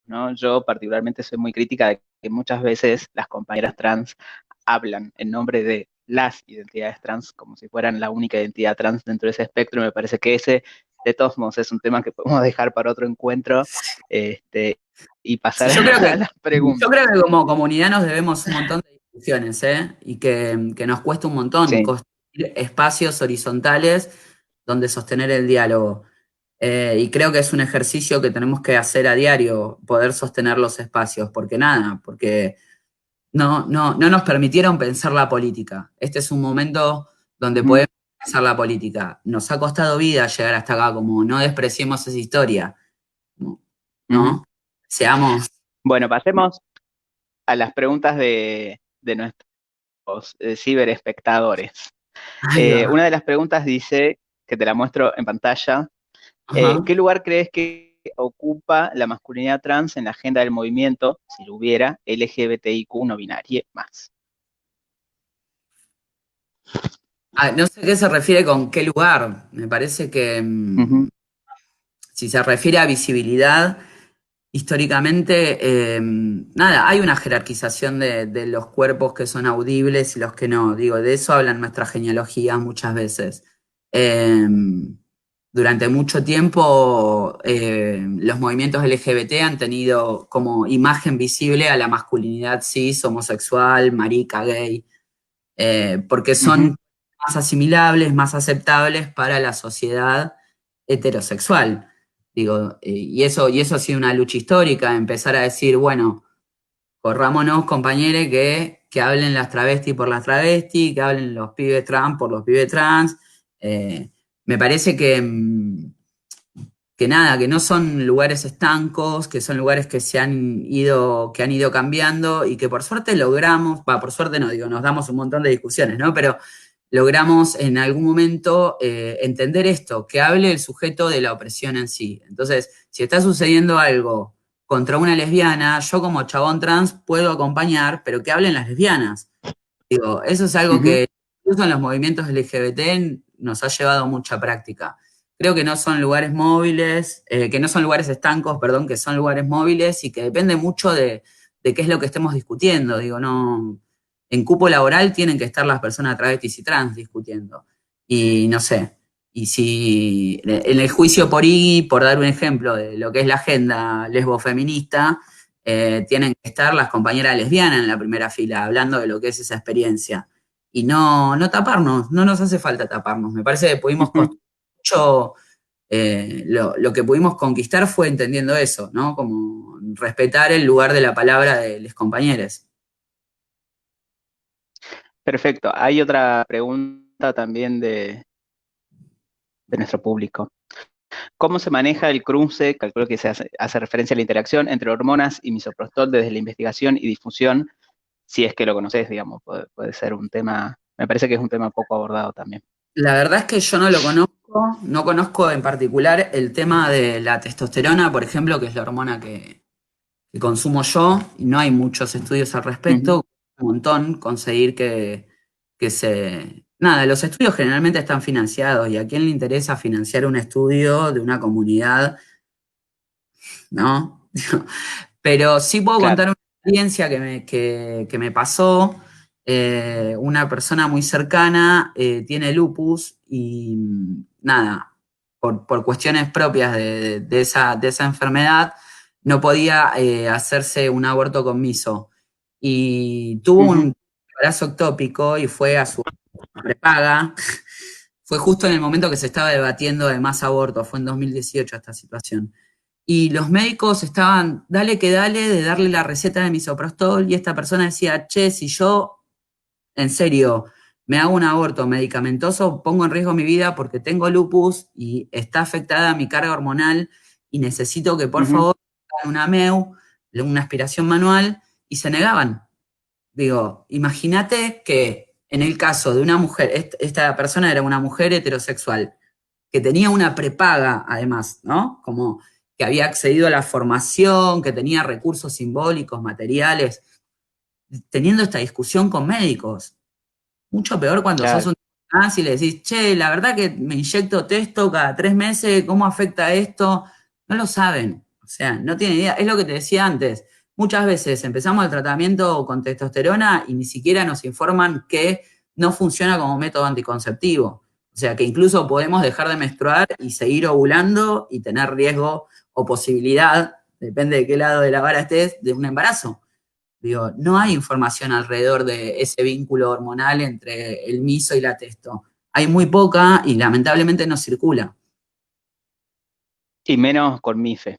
A: ¿no? Yo particularmente soy muy crítica de que muchas veces las compañeras trans hablan en nombre de las identidades trans como si fueran la única identidad trans dentro de ese espectro. Y me parece que ese, de todos modos, es un tema que podemos dejar para otro encuentro, y pasar
B: Sí, yo creo
A: a las
B: yo
A: preguntas.
B: creo que como comunidad nos debemos un montón de discusiones, ¿eh? Y que nos cuesta un montón
A: Sí.
B: construir espacios horizontales donde sostener el diálogo. Y creo que es un ejercicio que tenemos que hacer a diario, poder sostener los espacios, porque nada, porque no nos permitieron pensar la política. Este es un momento donde
A: Ujú,
B: podemos pensar la política. Nos ha costado vida llegar hasta acá, como no despreciemos esa historia,
A: ujú.
B: ¿no? Seamos...
A: Bueno, pasemos a las preguntas de nuestros ciberespectadores.
B: Ahí va.
A: Una de las preguntas dice, que te la muestro en pantalla:
B: Ajá.
A: ¿qué lugar crees que ocupa la masculinidad trans en la agenda del movimiento, si lo hubiera, LGBTIQ no binario más?
B: Ah, no sé qué se refiere con qué lugar. Me parece que
A: Ujú,
B: si se refiere a visibilidad, históricamente, nada, hay una jerarquización de los cuerpos que son audibles y los que no. Digo, de eso hablan nuestras genealogías muchas veces. Eh, Durante mucho tiempo, los movimientos LGBT han tenido como imagen visible a la masculinidad cis, homosexual, marica, gay, porque
A: ujú,
B: son más asimilables, más aceptables para la sociedad heterosexual. Digo, y eso ha sido una lucha histórica, empezar a decir, bueno, corrámonos, compañeros, que hablen las travestis por las travestis, que hablen los pibes trans por los pibes trans. Me parece que nada, que no son lugares estancos, que son lugares que han ido cambiando y que por suerte logramos, por suerte no digo, nos damos un montón de discusiones, ¿no? Pero logramos en algún momento entender esto, que hable el sujeto de la opresión en sí. Entonces, si está sucediendo algo contra una lesbiana, yo como chabón trans puedo acompañar, pero que hablen las lesbianas. Digo, eso es algo
A: ujú.
B: que incluso en los movimientos LGBT nos ha llevado mucha práctica. Creo que no son lugares móviles, que no son lugares estancos, perdón, que son lugares móviles y que depende mucho de qué es lo que estemos discutiendo. Digo, no, en cupo laboral tienen que estar las personas travestis y trans discutiendo. Y no sé, y si en el juicio por Iggy, por dar un ejemplo de lo que es la agenda lesbofeminista, tienen que estar las compañeras lesbianas en la primera fila, hablando de lo que es esa experiencia. Y no taparnos, no nos hace falta taparnos. Me parece que pudimos
A: Ujú.
B: construir mucho, lo que pudimos conquistar fue entendiendo eso, ¿no? Como respetar el lugar de la palabra de los compañeros.
A: Perfecto. Hay otra pregunta también de nuestro público. ¿Cómo se maneja el cruce? Calculo que hace referencia a la interacción entre hormonas y misoprostol desde la investigación y difusión, si es que lo conoces, digamos, puede ser un tema, me parece que es un tema poco abordado también.
B: La verdad es que yo no lo conozco, no conozco en particular el tema de la testosterona, por ejemplo, que es la hormona que consumo yo, y no hay muchos estudios al
A: Ujú,
B: respecto, un montón conseguir que se... Nada, los estudios generalmente están financiados y a quién le interesa financiar un estudio de una comunidad, ¿no? Pero sí puedo
A: claro.
B: contar una experiencia que me pasó. Una persona muy cercana tiene lupus y nada, por cuestiones propias de esa enfermedad, no podía hacerse un aborto con miso. Y tuvo
A: Ujú,
B: un embarazo ectópico y fue a su prepaga. Fue justo en el momento que se estaba debatiendo de más abortos, fue en 2018 esta situación. Y los médicos estaban, dale que dale, de darle la receta de misoprostol, y esta persona decía, che, si yo, en serio, me hago un aborto medicamentoso, pongo en riesgo mi vida porque tengo lupus y está afectada mi carga hormonal y necesito que por
A: ujú,
B: favor hagan una MEU, una aspiración manual, y se negaban. Digo, imagínate que en el caso de una mujer, esta persona era una mujer heterosexual, que tenía una prepaga además, ¿no? Como que había accedido a la formación, que tenía recursos simbólicos, materiales, teniendo esta discusión con médicos. Mucho peor cuando sos
A: claro.
B: un trans y le decís, che, la verdad que me inyecto testo cada 3 meses, ¿cómo afecta esto? No lo saben. sea, no tienen idea. Es lo que te decía antes. Muchas veces empezamos el tratamiento con testosterona y ni siquiera nos informan que no funciona como método anticonceptivo. O sea, que incluso podemos dejar de menstruar y seguir ovulando y tener riesgo o posibilidad, depende de qué lado de la vara estés, de un embarazo. Digo, no hay información alrededor de ese vínculo hormonal entre el miso y la testo. Hay muy poca y lamentablemente no circula.
A: Y menos con MIFE.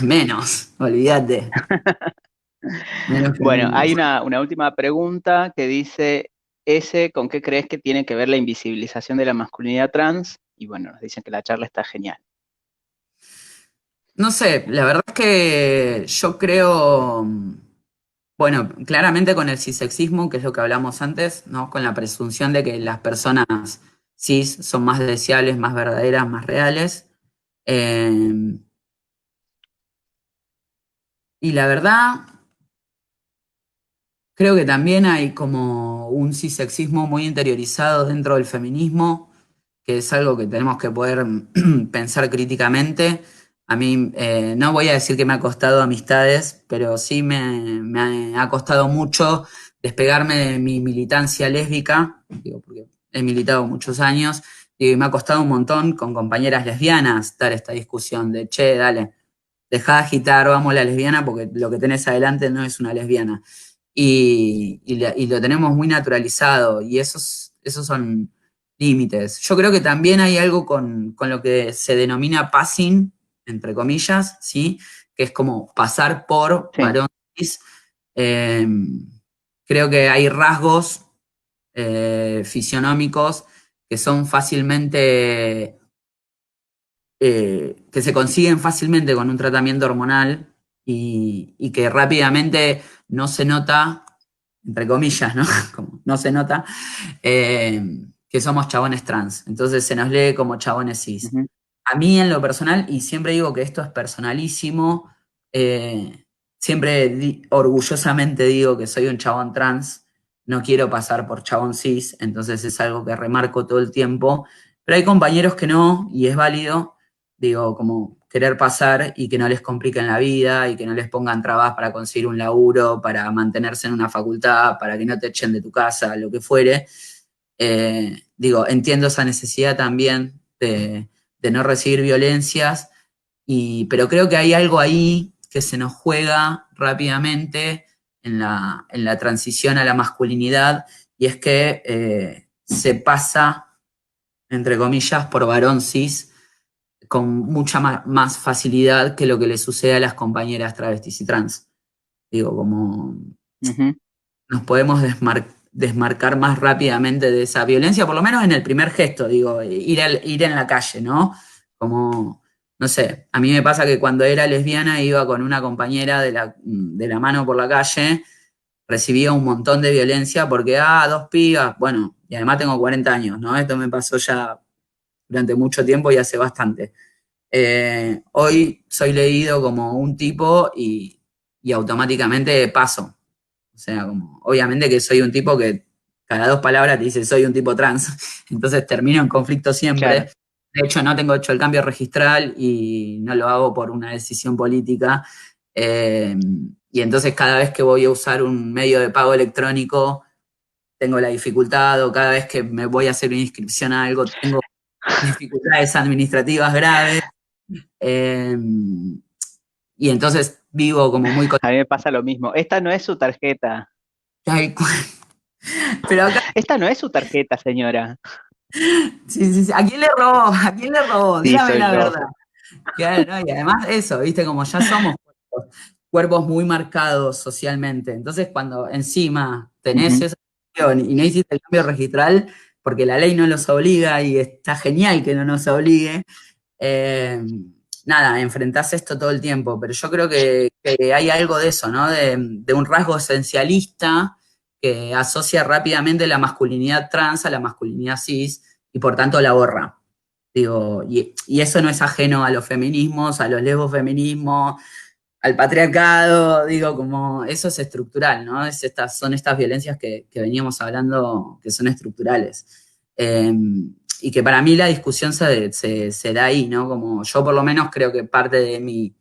B: Menos, olvídate. Menos que
A: Bueno,
B: menos.
A: hay una última pregunta que dice, ese, ¿con qué crees que tiene que ver la invisibilización de la masculinidad trans? Y bueno, nos dicen que la charla está genial.
B: No sé, la verdad es que yo creo, bueno, claramente con el cisexismo, que es lo que hablamos antes, ¿no? Con la presunción de que las personas cis son más deseables, más verdaderas, más reales. Eh, y la verdad, creo que también hay como un cisexismo muy interiorizado dentro del feminismo, que es algo que tenemos que poder pensar críticamente. A mí, no voy a decir que me ha costado amistades, pero sí me ha costado mucho despegarme de mi militancia lésbica, digo, porque he militado muchos años, y me ha costado un montón con compañeras lesbianas dar esta discusión de, che, dale, dejá de agitar, vamos la lesbiana, porque lo que tenés adelante no es una lesbiana. Y lo tenemos muy naturalizado, y esos son límites. Yo creo que también hay algo con lo que se denomina passing, entre comillas, ¿sí? Que es como pasar por
A: Sí,
B: varón cis. Eh, Creo que hay rasgos fisionómicos que son fácilmente, que se consiguen fácilmente con un tratamiento hormonal y que rápidamente no se nota, entre comillas, ¿no? Como no se nota, que somos chabones trans. Entonces se nos lee como chabones cis.
A: ujú,
B: A mí en lo personal, y siempre digo que esto es personalísimo, siempre orgullosamente digo que soy un chabón trans, no quiero pasar por chabón cis, entonces es algo que remarco todo el tiempo, pero hay compañeros que no, y es válido, digo, como querer pasar y que no les compliquen la vida y que no les pongan trabas para conseguir un laburo, para mantenerse en una facultad, para que no te echen de tu casa, lo que fuere. Digo, entiendo esa necesidad también de no recibir violencias, pero creo que hay algo ahí que se nos juega rápidamente en la transición a la masculinidad, y es que se pasa, entre comillas, por varón cis con mucha más facilidad que lo que le sucede a las compañeras travestis y trans. Digo, como
A: ujú.
B: nos podemos desmarcar más rápidamente de esa violencia, por lo menos en el primer gesto, digo, ir en la calle, ¿no? Como, no sé, a mí me pasa que cuando era lesbiana iba con una compañera de la mano por la calle, recibía un montón de violencia porque, dos pibas, bueno, y además tengo 40 años, ¿no? Esto me pasó ya durante mucho tiempo y hace bastante. Hoy soy leído como un tipo y automáticamente paso. O sea, como, obviamente que soy un tipo que cada dos palabras te dice soy un tipo trans. Entonces termino en conflicto
A: Claro.
B: siempre. De hecho, no tengo hecho el cambio registral y no lo hago por una decisión política. Eh, y entonces cada vez que voy a usar un medio de pago electrónico, tengo la dificultad, o cada vez que me voy a hacer una inscripción a algo, tengo dificultades administrativas graves. Eh, y entonces vivo como muy...
A: A mí me pasa lo mismo. Esta no es su tarjeta.
B: Pero acá,
A: Esta no es su tarjeta, señora.
B: sí, sí, sí. ¿A quién le robó? ¿A quién le robó?
A: Sí,
B: Dígame
A: soy
B: la
A: yo.
B: verdad. Claro, ¿no? Y además eso, viste, como ya somos cuerpos muy marcados socialmente. Entonces, cuando encima tenés
A: Ujú.
B: esa opción y no hiciste el cambio registral, porque la ley no los obliga y está genial que no nos obligue, eh, nada, enfrentás esto todo el tiempo, pero yo creo que hay algo de eso, ¿no? De un rasgo esencialista que asocia rápidamente la masculinidad trans a la masculinidad cis y por tanto la borra. Digo, y eso no es ajeno a los feminismos, a los lesbofeminismos, al patriarcado, digo, como eso es estructural, ¿no? Son estas violencias que veníamos hablando que son estructurales. Eh, y que para mí la discusión se da ahí, ¿no? Como yo por lo menos creo que parte de mi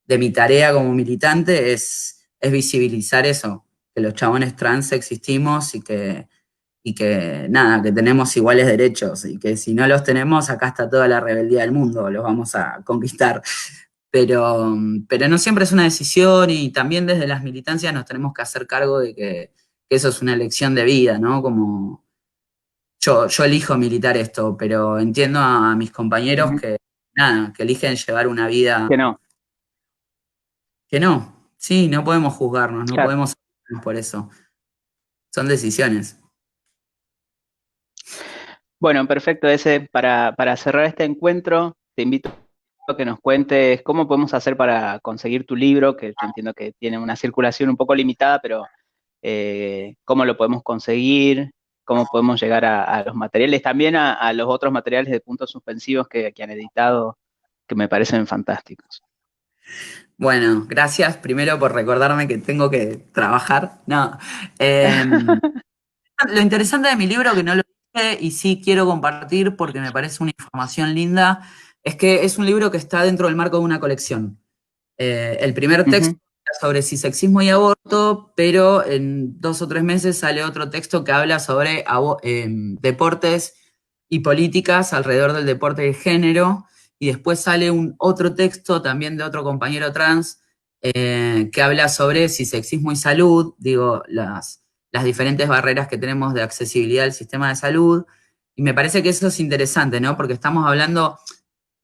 B: de mi tarea como militante es visibilizar eso, que los chabones trans existimos y que nada, que tenemos iguales derechos y que si no los tenemos, acá está toda la rebeldía del mundo, los vamos a conquistar. Pero no siempre es una decisión y también desde las militancias nos tenemos que hacer cargo de que eso es una elección de vida, ¿no? Como yo elijo militar esto, pero entiendo a mis compañeros
A: Ujú.
B: que, nada, que eligen llevar una vida
A: Que no,
B: que no, sí, no podemos juzgarnos, no
A: claro.
B: podemos juzgarnos por eso. Son decisiones.
A: Bueno, perfecto. Para cerrar este encuentro, te invito a que nos cuentes cómo podemos hacer para conseguir tu libro, que yo entiendo que tiene una circulación un poco limitada, pero cómo lo podemos conseguir, cómo podemos llegar a los materiales, también a los otros materiales de puntos suspensivos que han editado, que me parecen fantásticos.
B: Bueno, gracias primero por recordarme que tengo que trabajar. No. Lo interesante de mi libro, que no lo dije y sí quiero compartir porque me parece una información linda, es que es un libro que está dentro del marco de una colección. El primer texto
A: Ujú,
B: era sobre cisexismo y aborto, pero en 2 o 3 meses sale otro texto que habla sobre deportes y políticas alrededor del deporte de género, y después sale otro texto también de otro compañero trans que habla sobre cisexismo y salud, digo, las diferentes barreras que tenemos de accesibilidad al sistema de salud, y me parece que eso es interesante, ¿no? Porque estamos hablando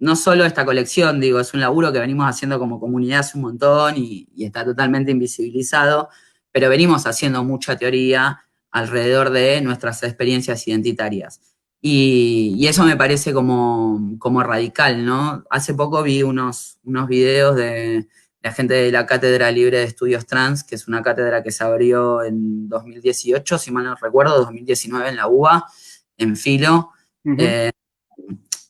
B: no solo esta colección, digo, es un laburo que venimos haciendo como comunidad hace un montón y está totalmente invisibilizado, pero venimos haciendo mucha teoría alrededor de nuestras experiencias identitarias. Y eso me parece como radical, ¿no? Hace poco vi unos videos de la gente de la Cátedra Libre de Estudios Trans, que es una cátedra que se abrió en 2018, si mal no recuerdo, 2019 en la UBA, en Filo,
A: ujú.
B: eh,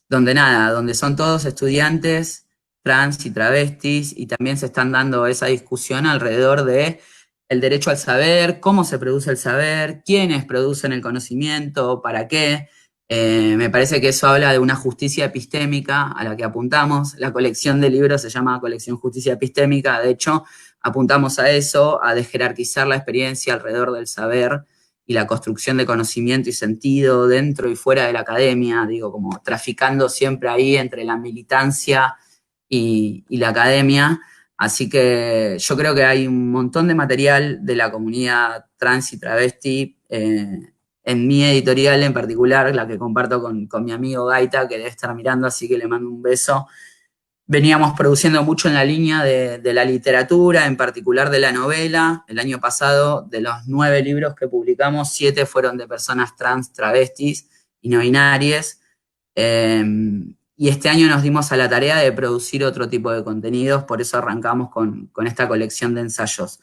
B: donde nada, donde son todos estudiantes trans y travestis y también se están dando esa discusión alrededor de el derecho al saber, cómo se produce el saber, quiénes producen el conocimiento, para qué. Me parece que eso habla de una justicia epistémica a la que apuntamos. La colección de libros se llama Colección Justicia Epistémica. De hecho, apuntamos a eso, a desjerarquizar la experiencia alrededor del saber y la construcción de conocimiento y sentido dentro y fuera de la academia, digo, como traficando siempre ahí entre la militancia y la academia. Así que yo creo que hay un montón de material de la comunidad trans y travesti en mi editorial en particular, la que comparto con mi amigo Gaita, que debe estar mirando, así que le mando un beso. Veníamos produciendo mucho en la línea de la literatura, en particular de la novela. El año pasado, de los 9 libros que publicamos, 7 fueron de personas trans, travestis y no binarias. Eh, y este año nos dimos a la tarea de producir otro tipo de contenidos, por eso arrancamos con esta colección de ensayos.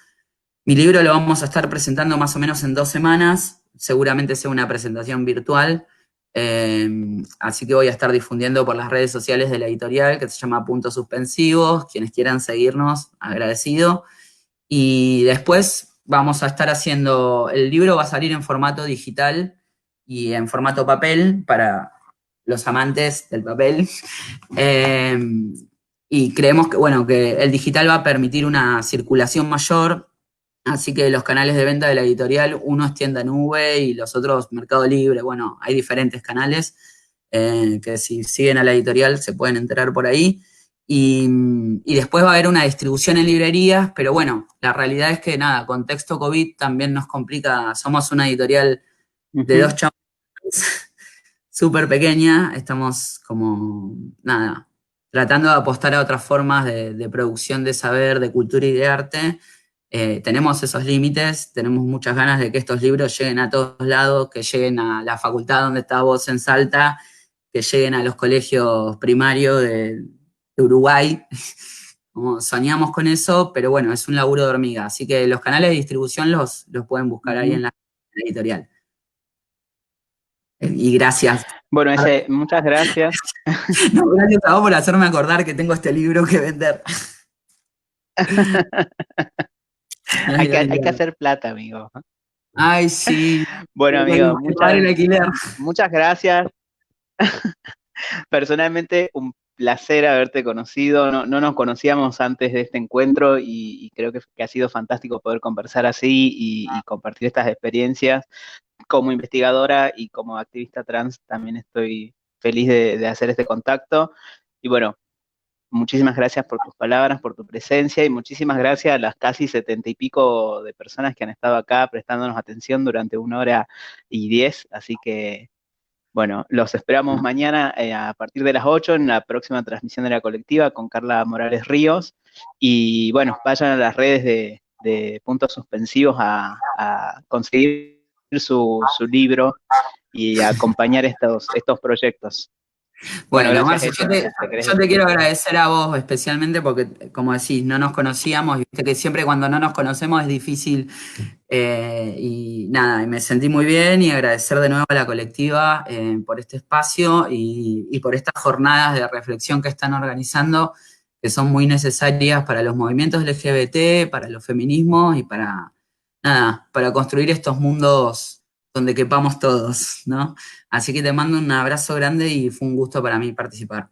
B: Mi libro lo vamos a estar presentando más o menos en 2 semanas, seguramente sea una presentación virtual, así que voy a estar difundiendo por las redes sociales de la editorial, que se llama Puntos Suspensivos, quienes quieran seguirnos, agradecido. Y después vamos a estar haciendo, el libro va a salir en formato digital y en formato papel para los amantes del papel. Eh, y creemos que, bueno, que el digital va a permitir una circulación mayor. Así que los canales de venta de la editorial, uno es Tienda Nube y los otros Mercado Libre. Bueno, hay diferentes canales que si siguen a la editorial se pueden enterar por ahí. Y después va a haber una distribución en librerías, pero bueno, la realidad es que nada, contexto COVID también nos complica. Somos una editorial de
A: Ujú.
B: 2 súper pequeña, estamos como, nada, tratando de apostar a otras formas de producción de saber, de cultura y de arte. Tenemos esos límites, tenemos muchas ganas de que estos libros lleguen a todos lados, que lleguen a la facultad donde está vos en Salta, que lleguen a los colegios primarios de Uruguay. Como soñamos con eso, pero bueno, es un laburo de hormiga. Así que los canales de distribución los pueden buscar ahí
A: Ujú.
B: en la editorial. Y gracias.
A: Bueno, muchas gracias.
B: No, gracias a vos por hacerme acordar que tengo este libro que vender. Ay,
A: Hay que
B: ay,
A: hacer plata, amigo.
B: ay, sí,
A: Bueno,
B: tenemos
A: amigo,
B: que pagar el alquiler.
A: muchas gracias. Personalmente, un placer haberte conocido. No, no nos conocíamos antes de este encuentro y creo que ha sido fantástico poder conversar así y compartir estas experiencias. Como investigadora y como activista trans también estoy feliz de hacer este contacto. Y bueno, muchísimas gracias por tus palabras, por tu presencia y muchísimas gracias a las casi 70 y pico de personas que han estado acá prestándonos atención durante 1 hora y 10. Así que, bueno, los esperamos mañana a partir de las 8 en la próxima transmisión de la colectiva con Carla Morales Ríos. Y bueno, vayan a las redes de Puntos Suspensivos a conseguir su libro y a acompañar estos proyectos. Bueno,
B: Bueno,
A: gracias,
B: Marce,
A: Eti, no sé si te querés
B: yo te quiero
A: despedir.
B: agradecer a vos especialmente porque, como decís, no nos conocíamos y viste que siempre cuando no nos conocemos es difícil. Y nada, y me sentí muy bien y agradecer de nuevo a la colectiva por este espacio y por estas jornadas de reflexión que están organizando, que son muy necesarias para los movimientos LGBT, para los feminismos y para, nada, para construir estos mundos donde quepamos todos, ¿no? Así que te mando un abrazo grande y fue un gusto para mí participar.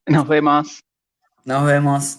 A: Nos vemos.
B: Nos vemos.